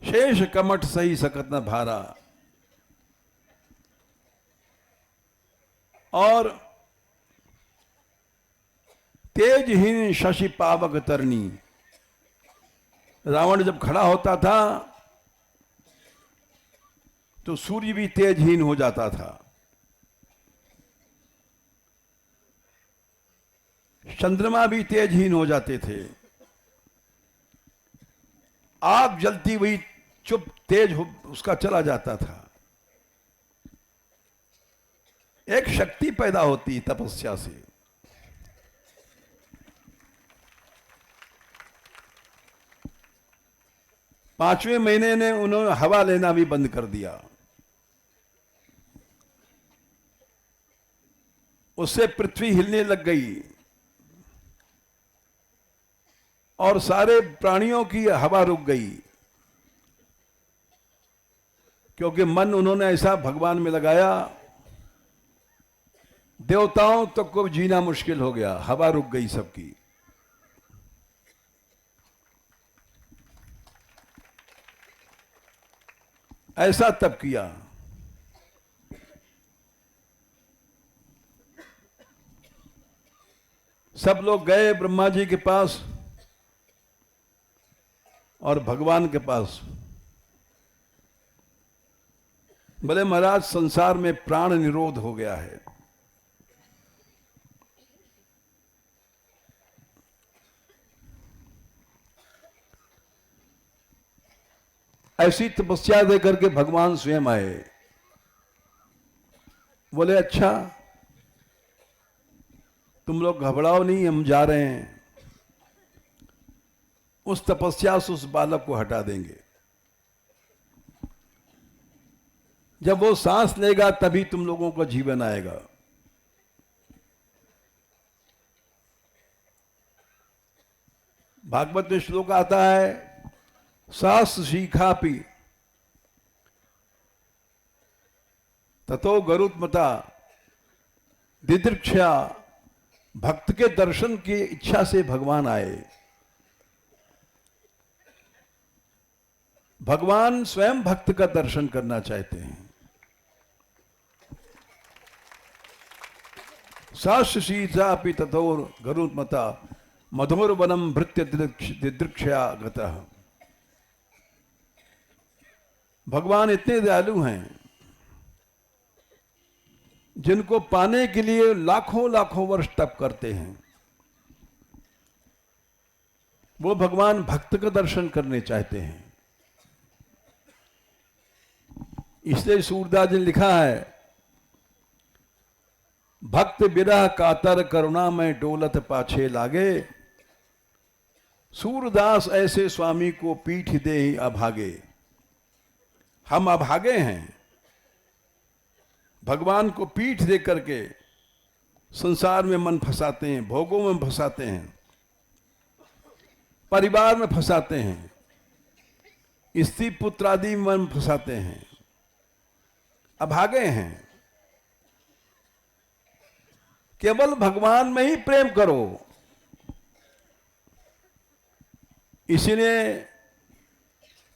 शेष कमठ सही सकत न भारा। और तेजहीन शशि पावक तरणी, रावण जब खड़ा होता था तो सूर्य भी तेजहीन हो जाता था, चंद्रमा भी तेजहीन हो जाते थे, आग जलती हुई चुप तेज हो उसका चला जाता था। एक शक्ति पैदा होती तपस्या से। पांचवें महीने ने उन्होंने हवा लेना भी बंद कर दिया। उससे पृथ्वी हिलने लग गई और सारे प्राणियों की हवा रुक गई, क्योंकि मन उन्होंने ऐसा भगवान में लगाया, देवताओं तक को जीना मुश्किल हो गया, हवा रुक गई सबकी। ऐसा तब किया। सब लोग गए ब्रह्मा जी के पास और भगवान के पास। बोले महाराज, संसार में प्राण निरोध हो गया है, ऐसी तपस्या दे करके भगवान स्वयं आए। बोले अच्छा, तुम लोग घबराओ नहीं, हम जा रहे हैं, उस तपस्या से उस बालक को हटा देंगे। जब वो सांस लेगा तभी तुम लोगों का जीवन आएगा। भागवत में श्लोक आता है, सास शिखापि ततो गरुत्मता दिदृक्षा। भक्त के दर्शन की इच्छा से भगवान आए। भगवान स्वयं भक्त का दर्शन करना चाहते हैं। साश्रीचापि तथोर गरुत्मता मधुर वनम भृत्य दिदृक्षया गतः। भगवान इतने दयालु हैं, जिनको पाने के लिए लाखों लाखों वर्ष तप करते हैं, वो भगवान भक्त का दर्शन करने चाहते हैं। इसलिए सूरदास जी ने लिखा है, भक्त विरह कातर करुणा में डोलत पाछे लागे, सूरदास ऐसे स्वामी को पीठ दे ही अभागे। हम अभागे हैं, भगवान को पीठ दे करके संसार में मन फंसाते हैं, भोगों में फंसाते हैं, परिवार में फंसाते हैं, स्त्री पुत्र आदि में मन फंसाते हैं, अभागे हैं। केवल भगवान में ही प्रेम करो। इसीलिए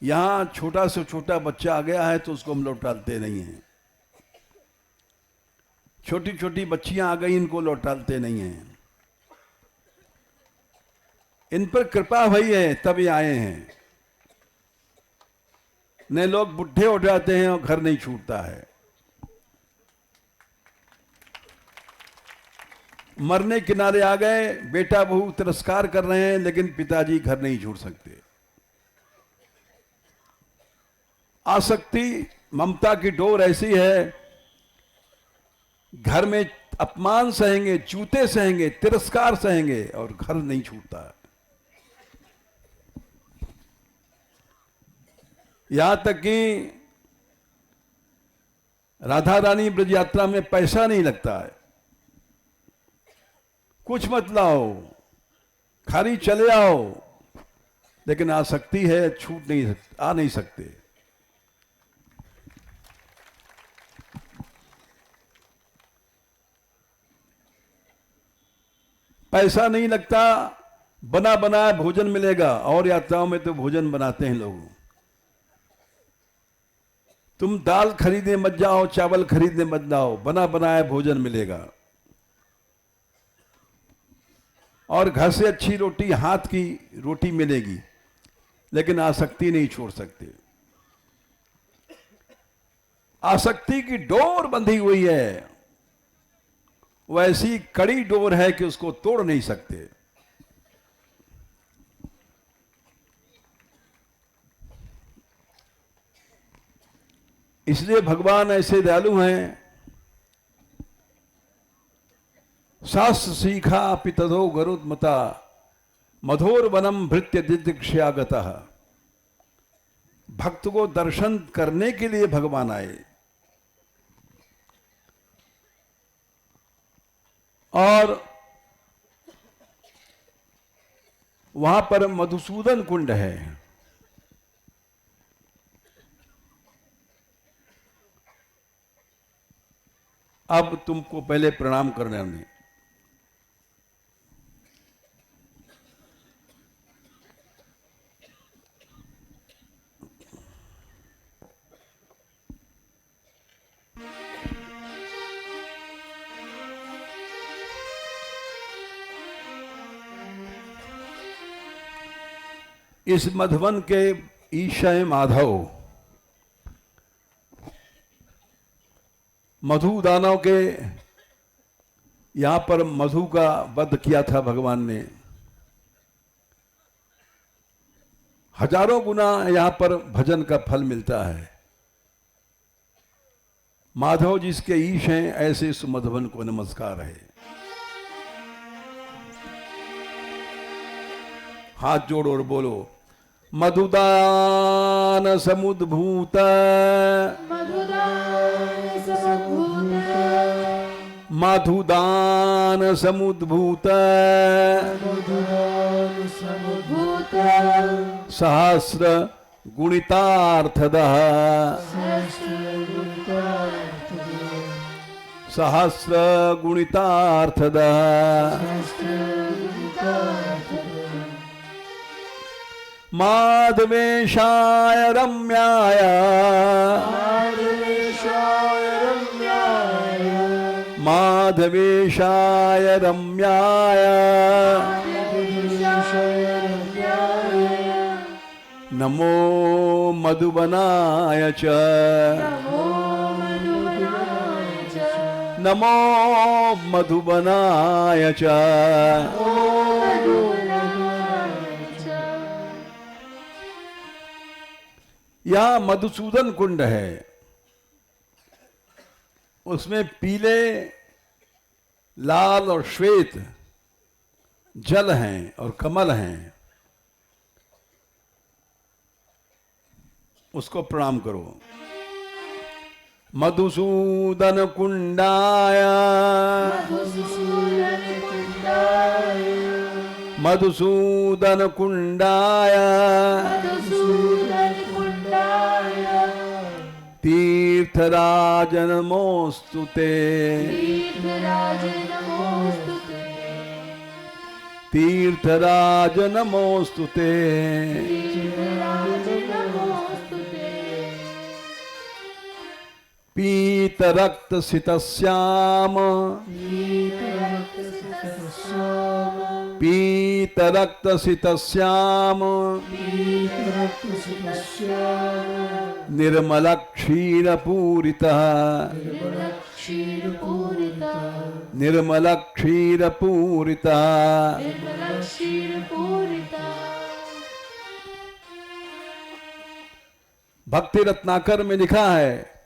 यहां छोटा से छोटा बच्चा आ गया है तो उसको हम लौटाते नहीं हैं। छोटी छोटी बच्चियां आ गई, इनको लौटाते नहीं हैं। इन पर कृपा हुई है तब ये आए हैं। नए लोग बुढ़े हो जाते हैं और घर नहीं छूटता है। मरने किनारे आ गए, बेटा बहू तिरस्कार कर रहे हैं, लेकिन पिताजी घर नहीं छोड़ सकते। आसक्ति ममता की डोर ऐसी है, घर में अपमान सहेंगे, जूते सहेंगे, तिरस्कार सहेंगे और घर नहीं छूटता है। यहां तक कि राधा रानी ब्रज यात्रा में पैसा नहीं लगता है, कुछ मत लाओ, खाली चले आओ, लेकिन आसक्ति है, छूट नहीं आ नहीं सकते। पैसा नहीं लगता, बना बनाया भोजन मिलेगा। और यात्राओं में तो भोजन बनाते हैं लोग। तुम दाल खरीदने मत जाओ, चावल खरीदने मत जाओ, बना बनाया भोजन मिलेगा। और घर से अच्छी रोटी, हाथ की रोटी मिलेगी, लेकिन आसक्ति नहीं छोड़ सकते। आसक्ति की डोर बंधी हुई है, वैसी कड़ी डोर है कि उसको तोड़ नहीं सकते। इसलिए भगवान ऐसे दयालु हैं। शास्त्र सीखा पितदो गरुदमता, मधोर वनम भृत्य दिदृक्ष्यागतः। भक्त को दर्शन करने के लिए भगवान आए और वहां पर मधुसूदन कुंड है। अब तुमको पहले प्रणाम करने में इस मधुवन के ईशय माधव मधु दानव के यहां पर मधु का वध किया था भगवान ने। हजारों गुना यहां पर भजन का फल मिलता है। माधव जिसके ईश हैं, ऐसे सुमधुवन को नमस्कार है। हाथ जोड़ो और बोलो, मधुदान समुद्भूत, मधुदान समुद्भूत, सहस्र गुणितार्थदः, सहस्र गुणितार्थदः, माधवेशाय रम्याय, माधवेशाय रम्याय, नमो मधुबनाय च, नमो मधुबनाय च। यह मधुसूदन कुंड है। उसमें पीले, लाल और श्वेत जल हैं और कमल हैं, उसको प्रणाम करो। मधुसूदन कुंडाय, मधुसूदन कुंडाय, तीर्थराज नमोस्तुते, तीर्थराज नमोस्तुते। पीत रक्त सितश्याम, पीत रक्त सितश्याम, निर्मल क्षीर पूरितः, निर्मल क्षीर पूरितः। भक्ति रत्नाकर में लिखा है,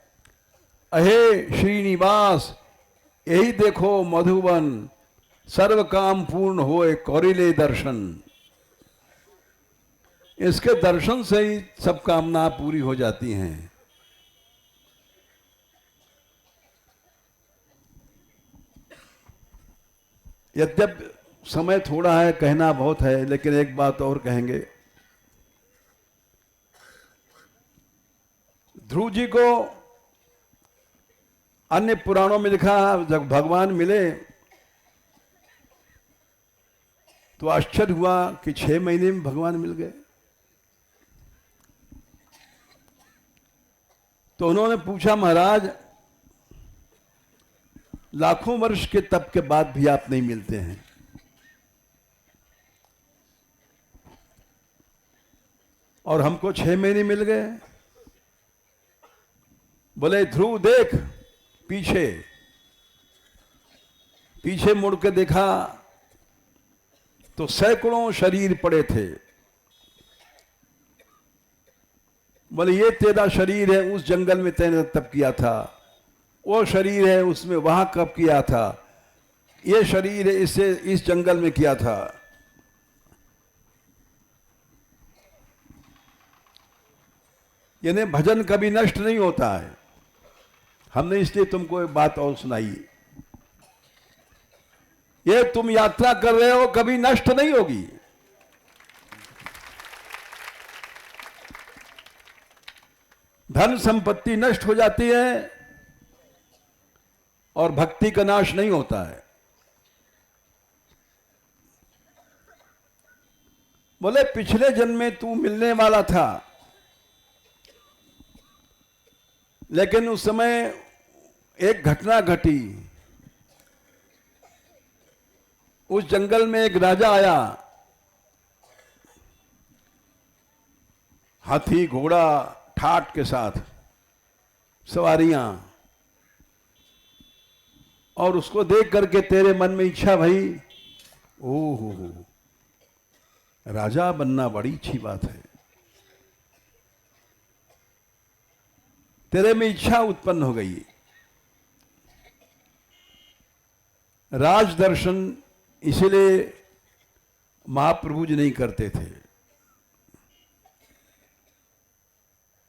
अहे श्रीनिवास, यही देखो मधुवन, सर्व काम पूर्ण होए कौरिले दर्शन। इसके दर्शन से ही सब कामना पूरी हो जाती हैं। यद्यप समय थोड़ा है, कहना बहुत है, लेकिन एक बात और कहेंगे। ध्रुव जी को अन्य पुराणों में लिखा, जब भगवान मिले तो आश्चर्य हुआ कि 6 महीने में भगवान मिल गए। तो उन्होंने पूछा, महाराज लाखों वर्ष के तप के बाद भी आप नहीं मिलते हैं। और हमको 6 महीने मिल गए। बोले ध्रुव देख, पीछे पीछे मुड़ के देखा तो सैकड़ों शरीर पड़े थे। बोले ये तेरा शरीर है, उस जंगल में तैने तप किया था। वो शरीर है, उसमें वहां कब किया था। ये शरीर है, इसे इस जंगल में किया था। यानी भजन कभी नष्ट नहीं होता है। हमने इसलिए तुमको एक बात और सुनाई, ये तुम यात्रा कर रहे हो कभी नष्ट नहीं होगी। धन संपत्ति नष्ट हो जाती है और भक्ति का नाश नहीं होता है। बोले पिछले जन्म में तू मिलने वाला था, लेकिन उस समय एक घटना घटी। उस जंगल में एक राजा आया, हाथी घोड़ा ठाट के साथ सवारियां, और उसको देख करके तेरे मन में इच्छा भई, ओहो राजा बनना बड़ी अच्छी बात है। तेरे में इच्छा उत्पन्न हो गई। राज दर्शन इसलिए महाप्रभु जी नहीं करते थे।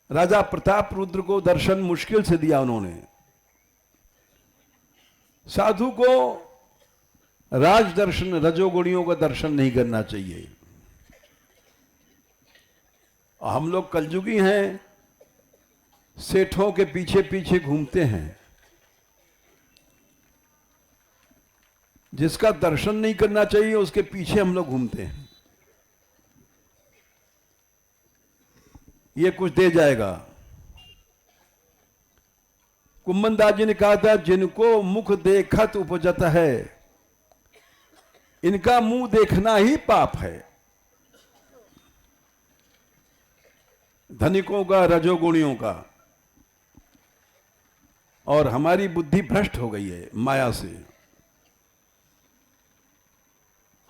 राजा प्रताप रुद्र को दर्शन मुश्किल से दिया उन्होंने। साधु को राज दर्शन, रजोगुणियों का दर्शन नहीं करना चाहिए। हम लोग कलयुगी हैं, सेठों के पीछे पीछे घूमते हैं। जिसका दर्शन नहीं करना चाहिए उसके पीछे हम लोग घूमते हैं। ये कुछ दे जाएगा। कुम्मनदास जी ने कहा था, जिनको मुख देखत उपजत है, इनका मुंह देखना ही पाप है। धनिकों का, रजोगुणियों का। और हमारी बुद्धि भ्रष्ट हो गई है माया से।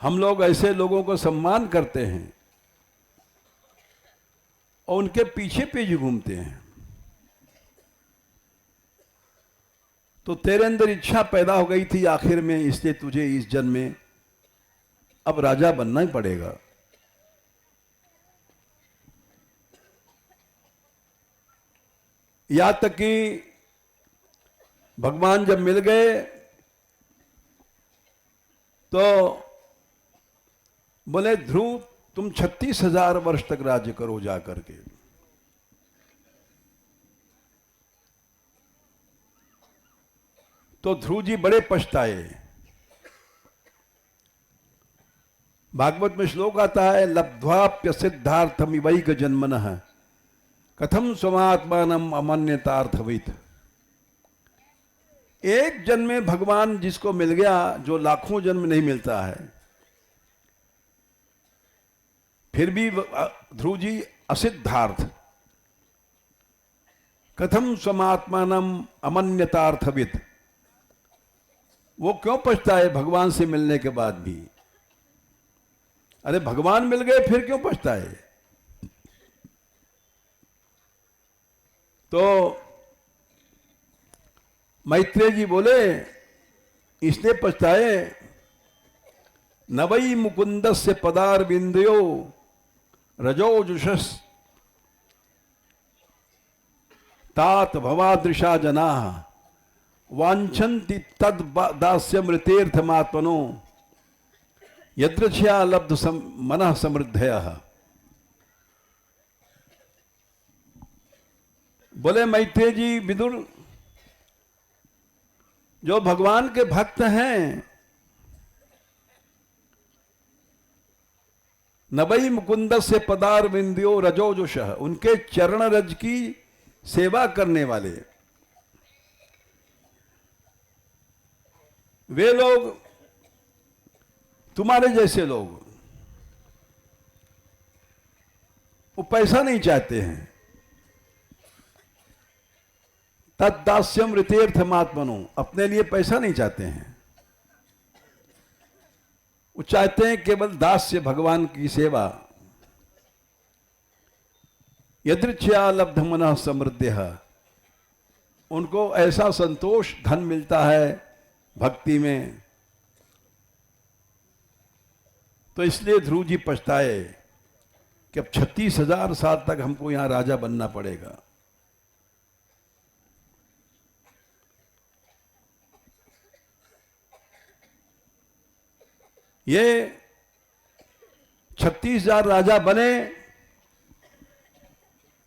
हम लोग ऐसे लोगों को सम्मान करते हैं और उनके पीछे पीछे घूमते हैं। तो तेरे अंदर इच्छा पैदा हो गई थी आखिर में, इसलिए तुझे इस जन्म में अब राजा बनना ही पड़ेगा। यहां तक कि भगवान जब मिल गए तो बोले ध्रुव तुम 36,000 वर्ष तक राज्य करो जा करके। तो ध्रुव जी बड़े पछताए। भागवत में श्लोक आता है, लब्ध्वाप्य सिद्धार्थम इवैक जन्मनः कथम स्वमात्मानम अमन्यतार्थवित्। एक जन्म में भगवान जिसको मिल गया जो लाखों जन्म नहीं मिलता है, फिर भी ध्रुव जी असिद्धार्थ, कथम स्वमात्मानम अमन्यतार्थवित्, वो क्यों पछताए भगवान से मिलने के बाद भी? अरे भगवान मिल गए फिर क्यों पछताए? तो मैत्रेय जी बोले इसलिए पछताए, नवई मुकुंदस्य पदार बिंदयो रजोजुषस तात भवादृशा जना वांछन्ति तद दास्यमृतेर्थमात्मनो यदृच्छया लब्ध मनः समृद्धयः। बोले मैत्रेय जी विदुर, जो भगवान के भक्त हैं, नवई मुकुंद से पदार बिंदियो रजोजुष, उनके चरण रज की सेवा करने वाले वे लोग, तुम्हारे जैसे लोग, वो पैसा नहीं चाहते हैं। तद्दास्यम ऋतेर्थमात्मनो, अपने लिए पैसा नहीं चाहते हैं, वो चाहते हैं केवल दास्य, भगवान की सेवा। यदृच्छया लब्ध मनः समृद्धयः, उनको ऐसा संतोष धन मिलता है भक्ति में। तो इसलिए ध्रुव जी पछताए कि अब 36,000 साल तक हमको यहां राजा बनना पड़ेगा। ये 36,000 राजा बने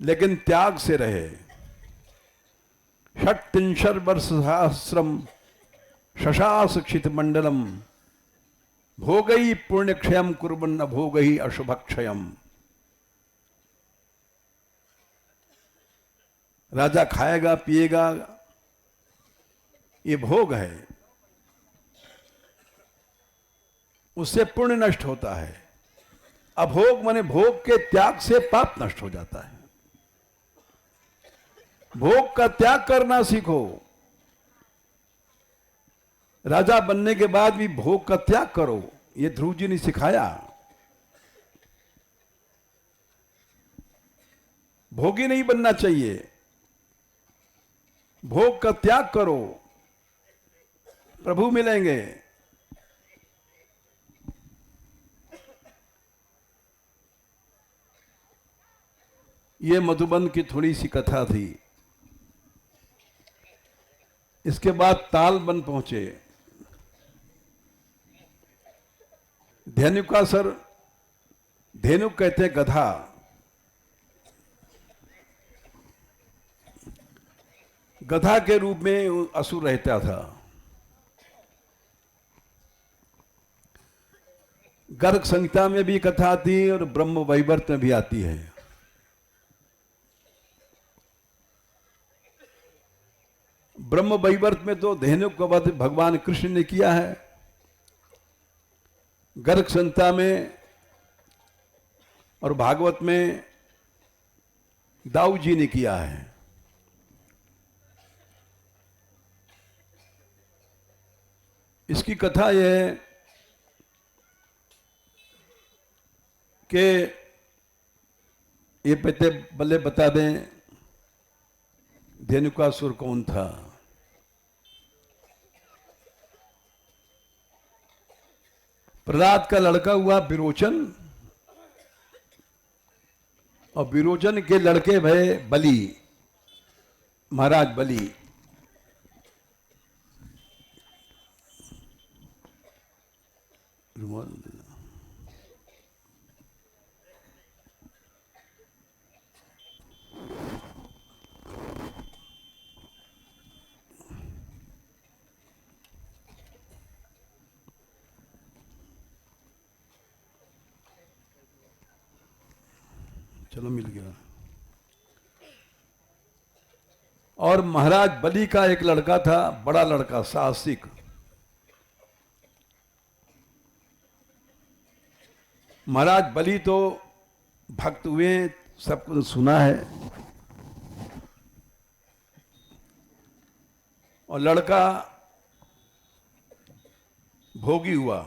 लेकिन त्याग से रहे। 36 वर्ष सहस्रम शशास क्षित मंडलम भोगई पुण्यक्षयम कुर्बन्न भोगई अशुभक्षयम। राजा खाएगा पिएगा, ये भोग है, उससे पुण्य नष्ट होता है। अभोग माने भोग के त्याग से पाप नष्ट हो जाता है। भोग का त्याग करना सीखो। राजा बनने के बाद भी भोग का त्याग करो, ये ध्रुव जी ने सिखाया। भोगी नहीं बनना चाहिए, भोग का त्याग करो, प्रभु मिलेंगे। ये मधुबन की थोड़ी सी कथा थी। इसके बाद तालबन पहुंचे। धेनुका सर, धेनुक कहते हैं गधा। गधा के रूप में असुर रहता था। गर्ग संहिता में भी कथा आती है और ब्रह्म वैवर्त में भी आती है। ब्रह्म वैवर्त में तो धेनुक का वध भगवान कृष्ण ने किया है। गर्ग संहिता में और भागवत में दाऊ जी ने किया है। इसकी कथा यह है कि ये बल्ले बता दें धेनुकासुर कौन था। प्रहलाद का लड़का हुआ विरोचन, और विरोचन के लड़के भये बलि, महाराज बलि। चलो मिल गया। और महाराज बलि का एक लड़का था, बड़ा लड़का, साहसिक। महाराज बलि तो भक्त हुए, सब कुछ सुना है, और लड़का भोगी हुआ।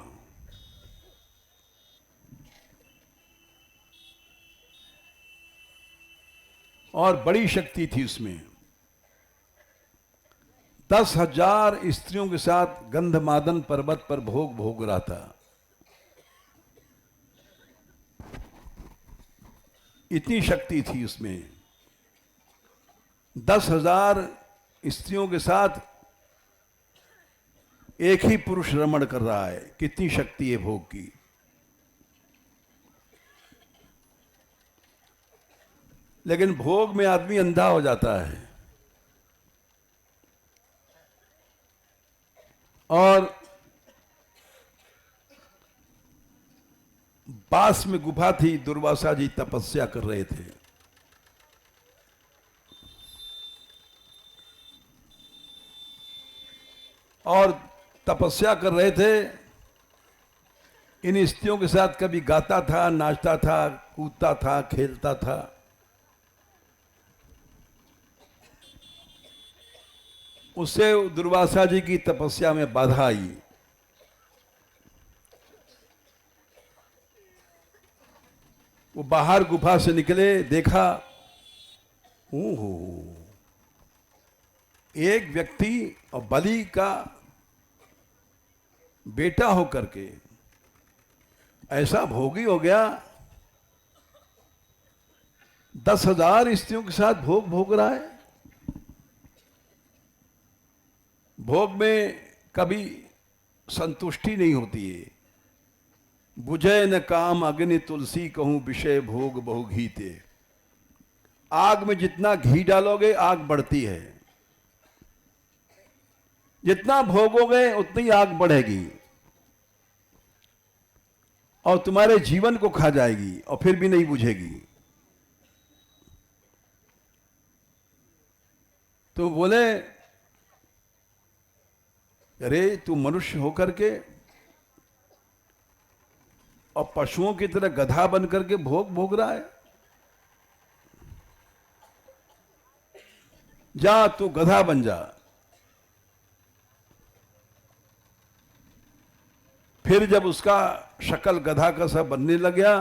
और बड़ी शक्ति थी उसमें। 10,000 स्त्रियों के साथ गंधमादन पर्वत पर भोग भोग रहा था। इतनी शक्ति थी उसमें। 10,000 स्त्रियों के साथ एक ही पुरुष रमण कर रहा है। कितनी शक्ति है भोग की। लेकिन भोग में आदमी अंधा हो जाता है। और पास में गुफा थी, दुर्वासा जी तपस्या कर रहे थे। और तपस्या कर रहे थे। इन स्त्रियों के साथ कभी गाता था, नाचता था, कूदता था, खेलता था। उससे दुर्वासा जी की तपस्या में बाधा आई। वो बाहर गुफा से निकले, देखा, ओहो, एक व्यक्ति और बलि का बेटा होकर के ऐसा भोगी हो गया। 10,000 स्त्रियों के साथ भोग भोग रहा है। भोग में कभी संतुष्टि नहीं होती है। बुझे न काम अग्नि तुलसी, कहूं विषय भोग बहु घीते। आग में जितना घी डालोगे आग बढ़ती है, जितना भोगोगे उतनी आग बढ़ेगी और तुम्हारे जीवन को खा जाएगी और फिर भी नहीं बुझेगी। तो बोले, अरे तू मनुष्य होकर के और पशुओं की तरह गधा बन करके भोग भोग रहा है। जा तू गधा बन जा। फिर जब उसका शक्ल गधा का सा बनने लग गया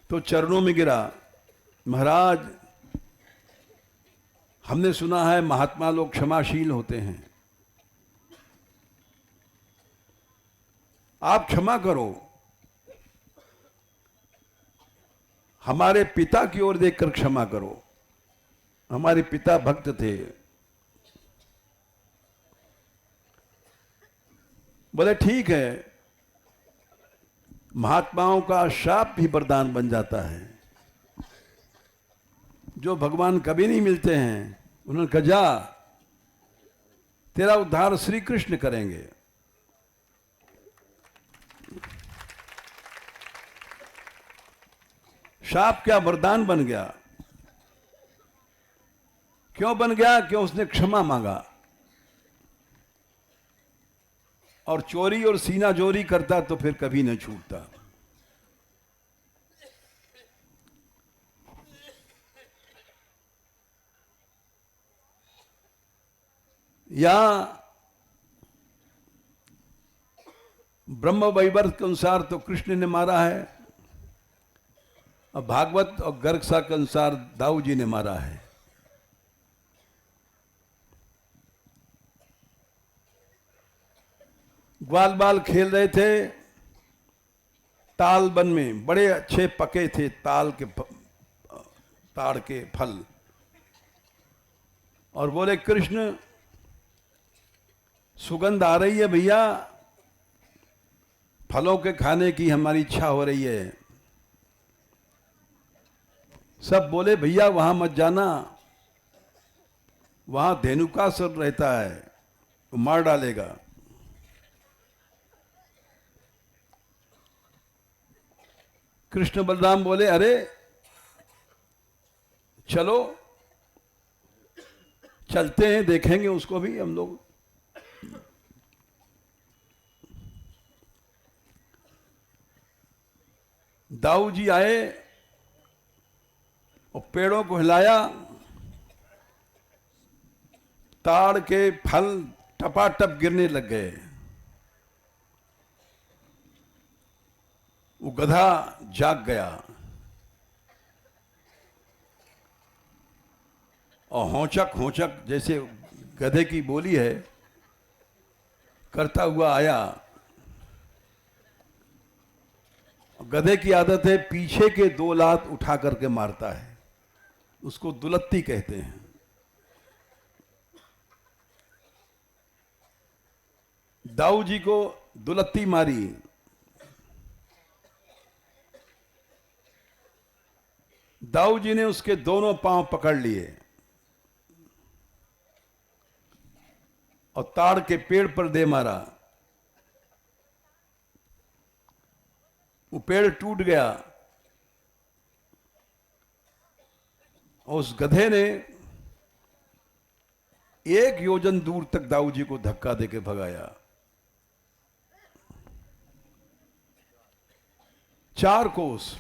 तो चरणों में गिरा, महाराज हमने सुना है महात्मा लोग क्षमाशील होते हैं, आप क्षमा करो। हमारे पिता की ओर देखकर क्षमा करो। हमारे पिता भक्त थे। बोले ठीक है। महात्माओं का शाप भी वरदान बन जाता है। जो भगवान कभी नहीं मिलते हैं उन्होंने कहा, जा तेरा उद्धार श्री कृष्ण करेंगे। शाप क्या वरदान बन गया। क्यों बन गया? क्यों उसने क्षमा मांगा। और चोरी और सीना जोरी करता तो फिर कभी न छूटता। या ब्रह्म वैवर्त के अनुसार तो कृष्ण ने मारा है और भागवत और गर्गसा के अनुसार दाऊ जी ने मारा है। ग्वाल बाल खेल रहे थे ताल वन में, बड़े अच्छे पके थे ताल के ताड़ के फल, और बोले कृष्ण सुगंध आ रही है भैया, फलों के खाने की हमारी इच्छा हो रही है। सब बोले भैया वहां मत जाना, वहां धेनुकासुर रहता है, वो मार डालेगा। कृष्ण बलराम बोले अरे चलो चलते हैं, देखेंगे उसको भी हम लोग। दाऊ जी आए और पेड़ों को हिलाया, ताड़ के फल टपाटप गिरने लग गए। वो गधा जाग गया और होंचक होंचक जैसे गधे की बोली है करता हुआ आया। गधे की आदत है पीछे के 2 लात उठा करके मारता है, उसको दुलत्ती कहते हैं। दाऊ जी को दुलत्ती मारी, दाऊ जी ने उसके दोनों पांव पकड़ लिए और ताड़ के पेड़ पर दे मारा। वो पेड़ टूट गया और उस गधे ने 1 योजन दूर तक दाऊ जी को धक्का देके भगाया। 4 कोस।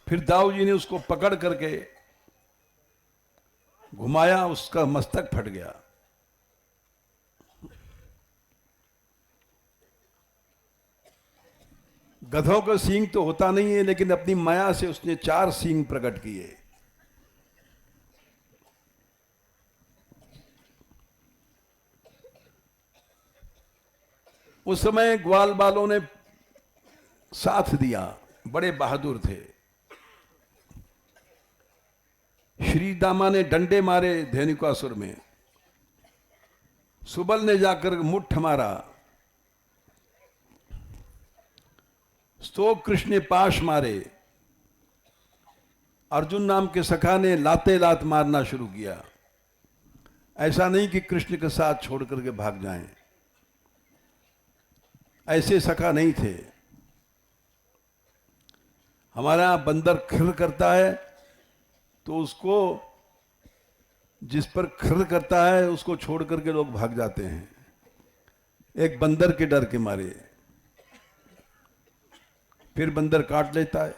फिर दाऊ जी ने उसको पकड़ करके घुमाया, उसका मस्तक फट गया। गधों का सींग तो होता नहीं है, लेकिन अपनी माया से उसने 4 सींग प्रकट किए। उस समय ग्वाल बालों ने साथ दिया, बड़े बहादुर थे। श्री दामा ने डंडे मारे धेनुकासुर में, सुबल ने जाकर मुट्ठ मारा, स्तोक कृष्ण ने पाश मारे, अर्जुन नाम के सखा ने लाते लात मारना शुरू किया। ऐसा नहीं कि कृष्ण के साथ छोड़ करके भाग जाएं, ऐसे सखा नहीं थे। हमारा बंदर खिर करता है तो उसको, जिस पर खिर करता है उसको छोड़ करके लोग भाग जाते हैं, एक बंदर के डर के मारे। फिर बंदर काट लेता है,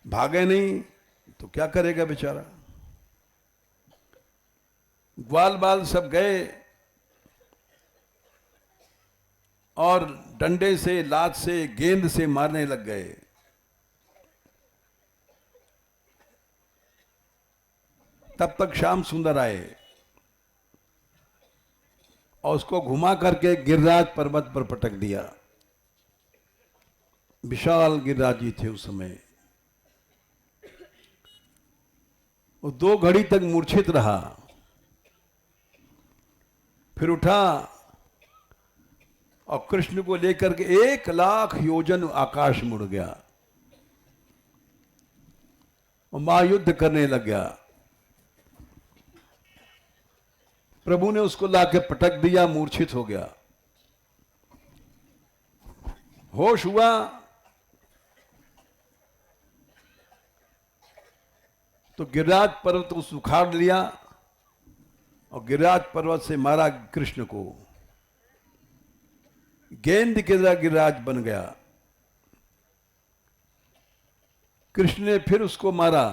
भागे नहीं तो क्या करेगा बेचारा। ग्वाल बाल सब गए और डंडे से, लात से, गेंद से मारने लग गए। तब तक श्याम सुंदर आए और उसको घुमा करके गिरिराज पर्वत पर पटक दिया। विशाल गिरिराज जी थे उस समय। वो 2 घड़ी तक मूर्छित रहा, फिर उठा और कृष्ण को लेकर के 1 लाख योजन आकाश मुड़ गया और महायुद्ध करने लग गया। प्रभु ने उसको लाके पटक दिया, मूर्छित हो गया। होश हुआ तो गिरिराज पर्वत को उखाड़ लिया और गिरिराज पर्वत से मारा कृष्ण को। गेंद की तरह गिरिराज बन गया। कृष्ण ने फिर उसको मारा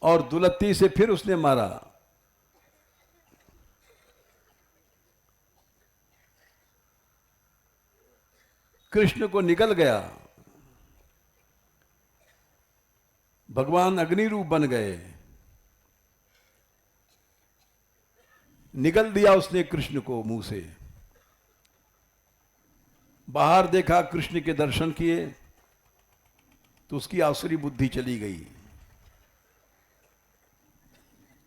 और दुलत्ती से फिर उसने मारा। कृष्ण को निकल गया, भगवान अग्नि रूप बन गए। निगल दिया उसने कृष्ण को मुंह से। बाहर देखा, कृष्ण के दर्शन किए तो उसकी आसुरी बुद्धि चली गई।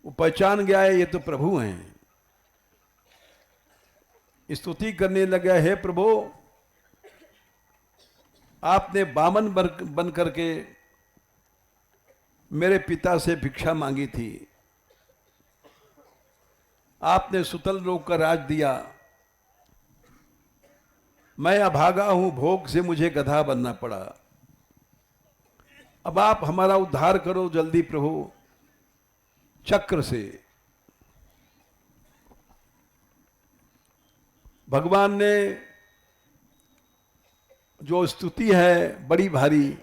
वो पहचान गया है ये तो प्रभु हैं। स्तुति करने लगा, हे प्रभु, आपने बामन बन करके मेरे पिता से भिक्षा मांगी थी, आपने सुतल लोक का राज दिया, मैं अभागा हूं, भोग से मुझे गधा बनना पड़ा, अब आप हमारा उद्धार करो जल्दी प्रभु चक्र से। भगवान ने जो स्तुति है बड़ी भारी,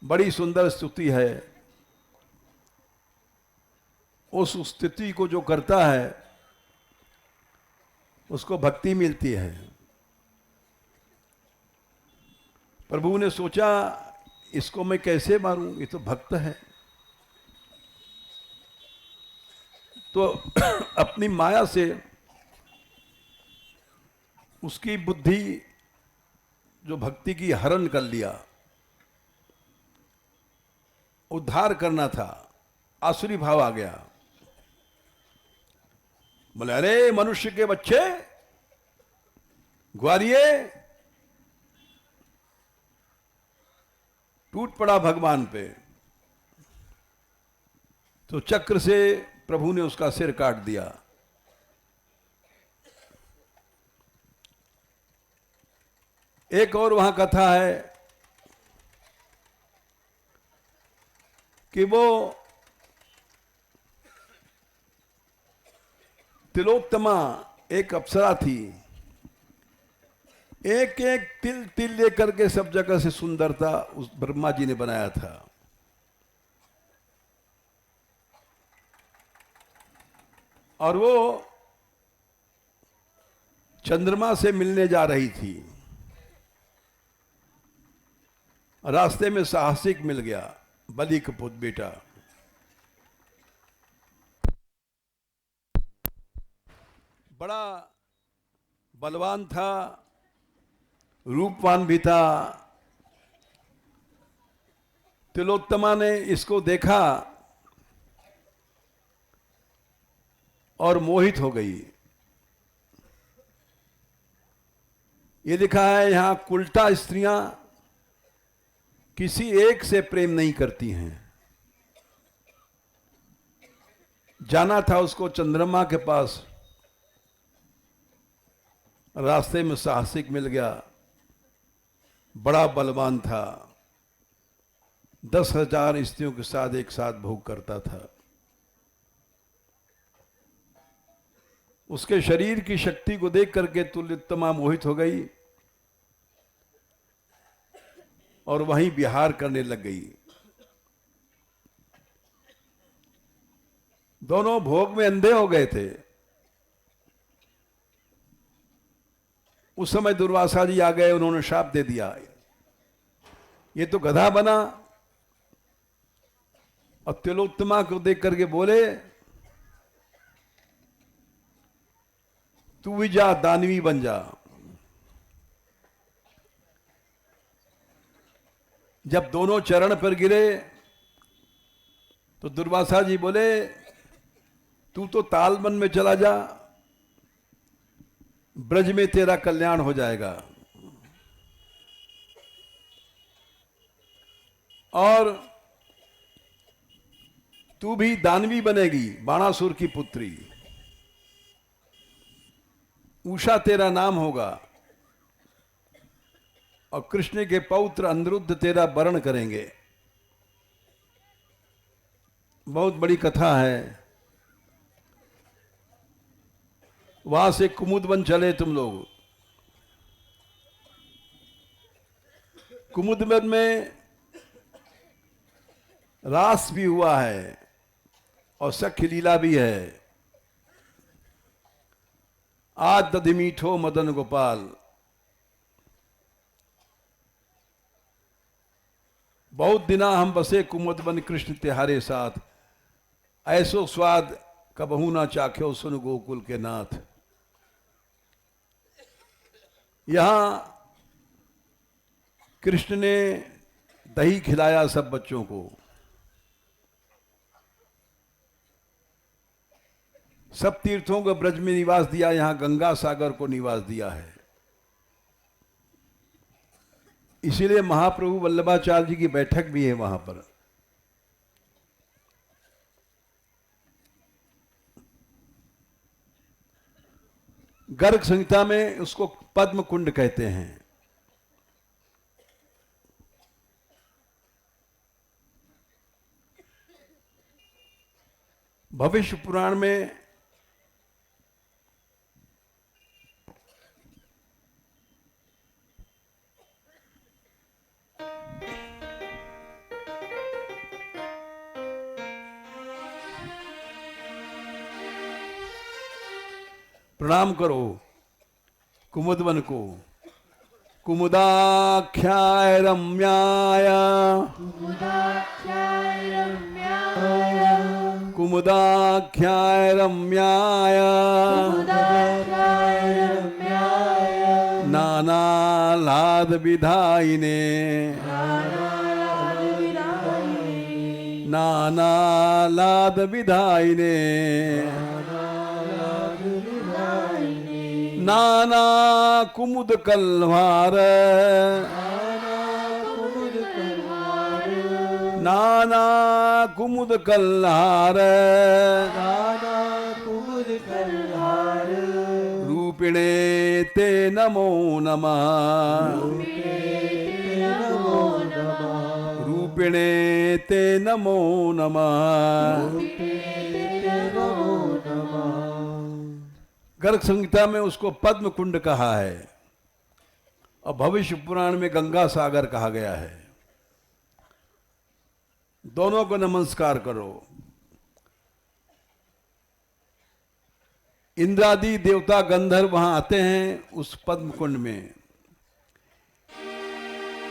बड़ी सुंदर स्तुति है, उस स्तुति को जो करता है उसको भक्ति मिलती है। प्रभु ने सोचा इसको मैं कैसे मारूं, ये तो भक्त है। तो अपनी माया से उसकी बुद्धि जो भक्ति की हरण कर लिया, उद्धार करना था, आसुरी भाव आ गया। बोले अरे मनुष्य के बच्चे, ग्वारिये, टूट पड़ा भगवान पे। तो चक्र से प्रभु ने उसका सिर काट दिया। एक और वहां कथा है कि वो तिलोत्तमा एक अप्सरा थी, एक एक तिल तिल लेकर के सब जगह से सुंदरता उस ब्रह्मा जी ने बनाया था। और वो चंद्रमा से मिलने जा रही थी, रास्ते में साहसिक मिल गया, बलि का पुत्र बेटा। बड़ा बलवान था, रूपवान भी था। तिलोत्तमा ने इसको देखा और मोहित हो गई। ये लिखा है यहां, कुलटा स्त्रियां किसी एक से प्रेम नहीं करती हैं। जाना था उसको चंद्रमा के पास, रास्ते में साहसिक मिल गया, बड़ा बलवान था, 10,000 स्त्रियों के साथ एक साथ भोग करता था। उसके शरीर की शक्ति को देख करके तिलोत्तमा मोहित हो गई और वहीं विहार करने लग गई। दोनों भोग में अंधे हो गए थे। उस समय दुर्वासा जी आ गए, उन्होंने शाप दे दिया, ये तो गधा बना। और तिलोत्तमा को देख करके बोले, तू भी जा, दानवी बन जा। जब दोनों चरण पर गिरे तो दुर्वासा जी बोले, तू तो तालवन में चला जा, ब्रज में तेरा कल्याण हो जाएगा। और तू भी दानवी बनेगी, बाणासुर की पुत्री, उषा तेरा नाम होगा, और कृष्ण के पौत्र अनिरुद्ध तेरा वरण करेंगे। बहुत बड़ी कथा है। वहां से कुमुदवन चले तुम लोग। कुमुदवन में रास भी हुआ है और सख्य लीला भी है। आज दधि मीठो मदन गोपाल, बहुत दिना हम बसे कुमुदवन कृष्ण तिहारे साथ, ऐसो स्वाद कबहू ना चाख्यो सुन गोकुल के नाथ। यहां कृष्ण ने दही खिलाया सब बच्चों को। सब तीर्थों को ब्रज में निवास दिया, यहां गंगा सागर को निवास दिया है। इसीलिए महाप्रभु वल्लभाचार्य जी की बैठक भी है वहां पर। गर्ग संहिता में उसको पद्म कुंड कहते हैं। भविष्य पुराण में प्रणाम करो कुमुदवन को। कुमुदाख्याय रम्याय, कुमुदाख्याय रम्याय, नानालाद विधायिने, नानालाद विधायिने, नाना कुमुद कल्हार, नाना कुमुद कल्हार, रूपिणे ते नमो नमः, रूपिणे ते नमो नमः। गर्ग संहिता में उसको पद्म कुंड कहा है और भविष्य पुराण में गंगा सागर कहा गया है। दोनों को नमस्कार करो। इंद्रादि देवता गंधर्व वहां आते हैं उस पद्म कुंड में।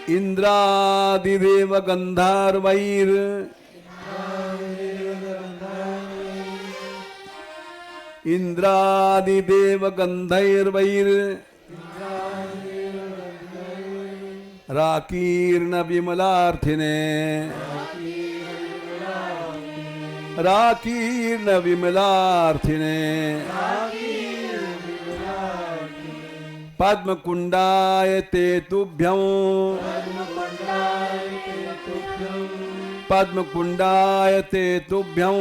इंद्रादिदेव गंधर्वैर, इंद्रादिदेव गंधर्वैर, राकीर्ण विमलार्थिने, राकीर्ण विमलार्थिने, पद्म कुंडाय ते तुभ्यं, पद्म कुंडाय ते तुभ्यं,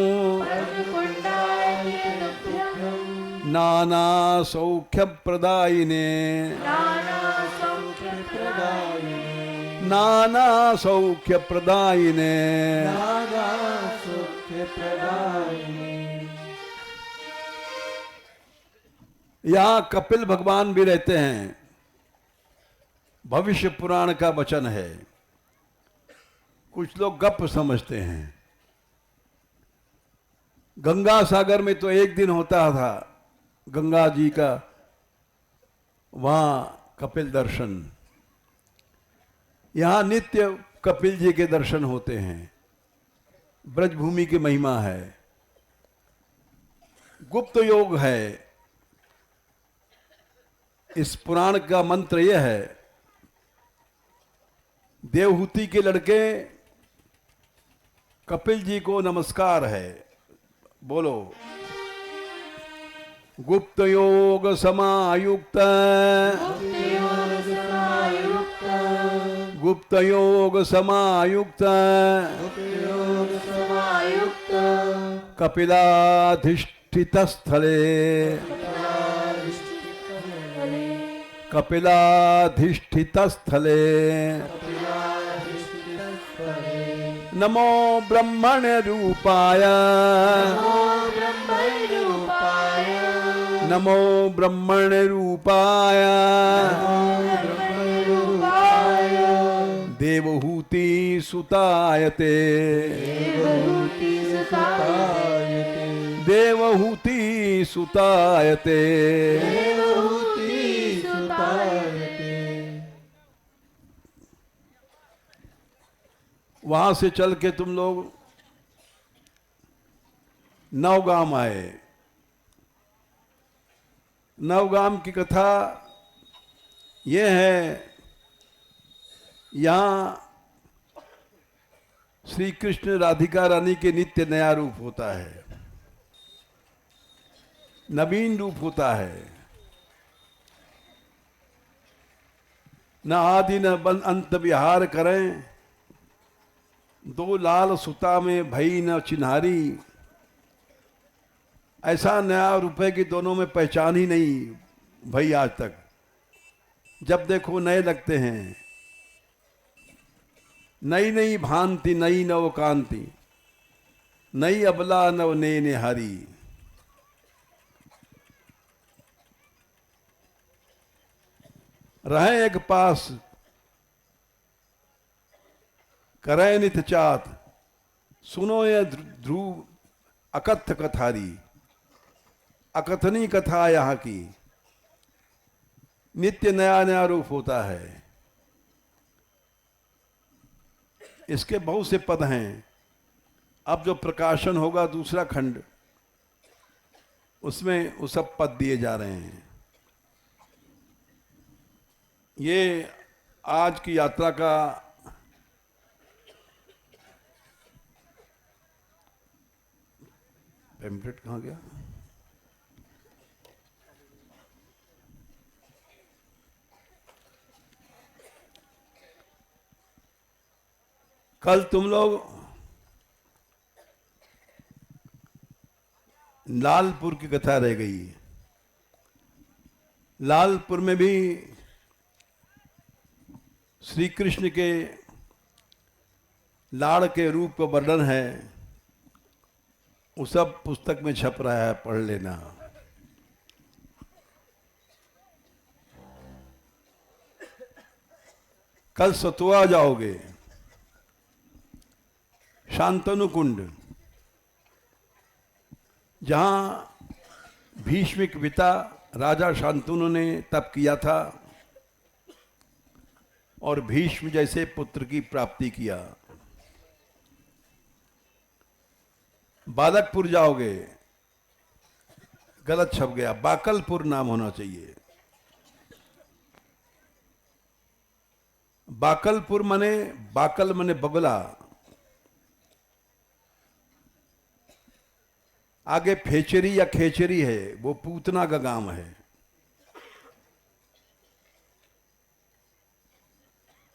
नाना सौख्य प्रदायिने, नाना सौख्य प्रदायिने। यहां कपिल भगवान भी रहते हैं। भविष्य पुराण का वचन है। कुछ लोग गप समझते हैं। गंगा सागर में तो एक दिन होता था गंगा जी का वहां कपिल दर्शन। यहां नित्य कपिल जी के दर्शन होते हैं। ब्रजभूमि की महिमा है। गुप्त योग है। इस पुराण का मंत्र यह है, देवहूति के लड़के कपिल जी को नमस्कार है। बोलो, गुप्त योग समायुक्त, गुप्त योग समायुक्त, कपिलाधिष्ठित स्थले, कपिलाधिष्ठित स्थले, नमो ब्रह्मण्य रूपाय, नमो ब्रह्मण्य रूपाय, देवहूति सुतायते, देवहूति सुतायते। वहां से चल के तुम लोग नवगाम आए। नवगाम की कथा यह है, यहां श्री कृष्ण राधिका रानी के नित्य नया रूप होता है, नवीन रूप होता है। न आदि न अंत विहार करें, दो लाल सुता में भई न चिन्हारी। ऐसा नया रूप है कि दोनों में पहचान ही नहीं भई आज तक। जब देखो नए लगते हैं। नई नई भांति नई नव कांति, नई अबला नव ने निहारी। रहे एक पास करें नित चात, सुनो ये ध्रुव अकथ कथारी। अकथनी कथा यहाँ की, नित्य नया नया रूप होता है। इसके बहुत से पद हैं। अब जो प्रकाशन होगा दूसरा खंड, उसमें वो सब पद दिए जा रहे हैं। ये आज की यात्रा का पैम्फलेट कहाँ गया? कल तुम लोग लालपुर की कथा रह गई। लालपुर में भी श्री कृष्ण के लाड़ के रूप का वर्णन है। वो सब पुस्तक में छप रहा है, पढ़ लेना। कल सतुआ जाओगे, शांतनु कुंड, जहां भीष्मिक पिता राजा शांतनु ने तप किया था और भीष्म जैसे पुत्र की प्राप्ति किया। बालकपुर जाओगे, गलत छप गया, बाकलपुर नाम होना चाहिए। बाकलपुर मने, बाकल मने बगला, आगे फेचरी या खेचरी है, वो पूतना का गांव है।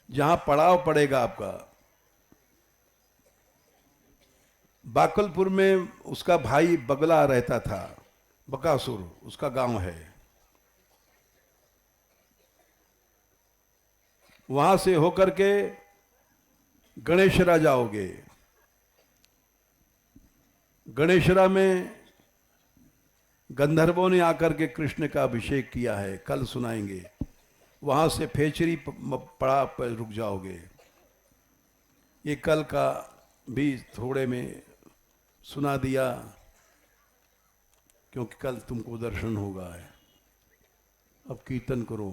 जहां पड़ाव पड़ेगा आपका। बाकलपुर में उसका भाई बगला रहता था, बकासुर उसका गांव है। वहां से होकर के गणेशरा जाओगे। गणेशरा में गंधर्वों ने आकर के कृष्ण का अभिषेक किया है, कल सुनाएंगे। वहां से फेचरी पड़ा पर रुक जाओगे। ये कल का भी थोड़े में सुना दिया, क्योंकि कल तुमको दर्शन होगा है। अब कीर्तन करो।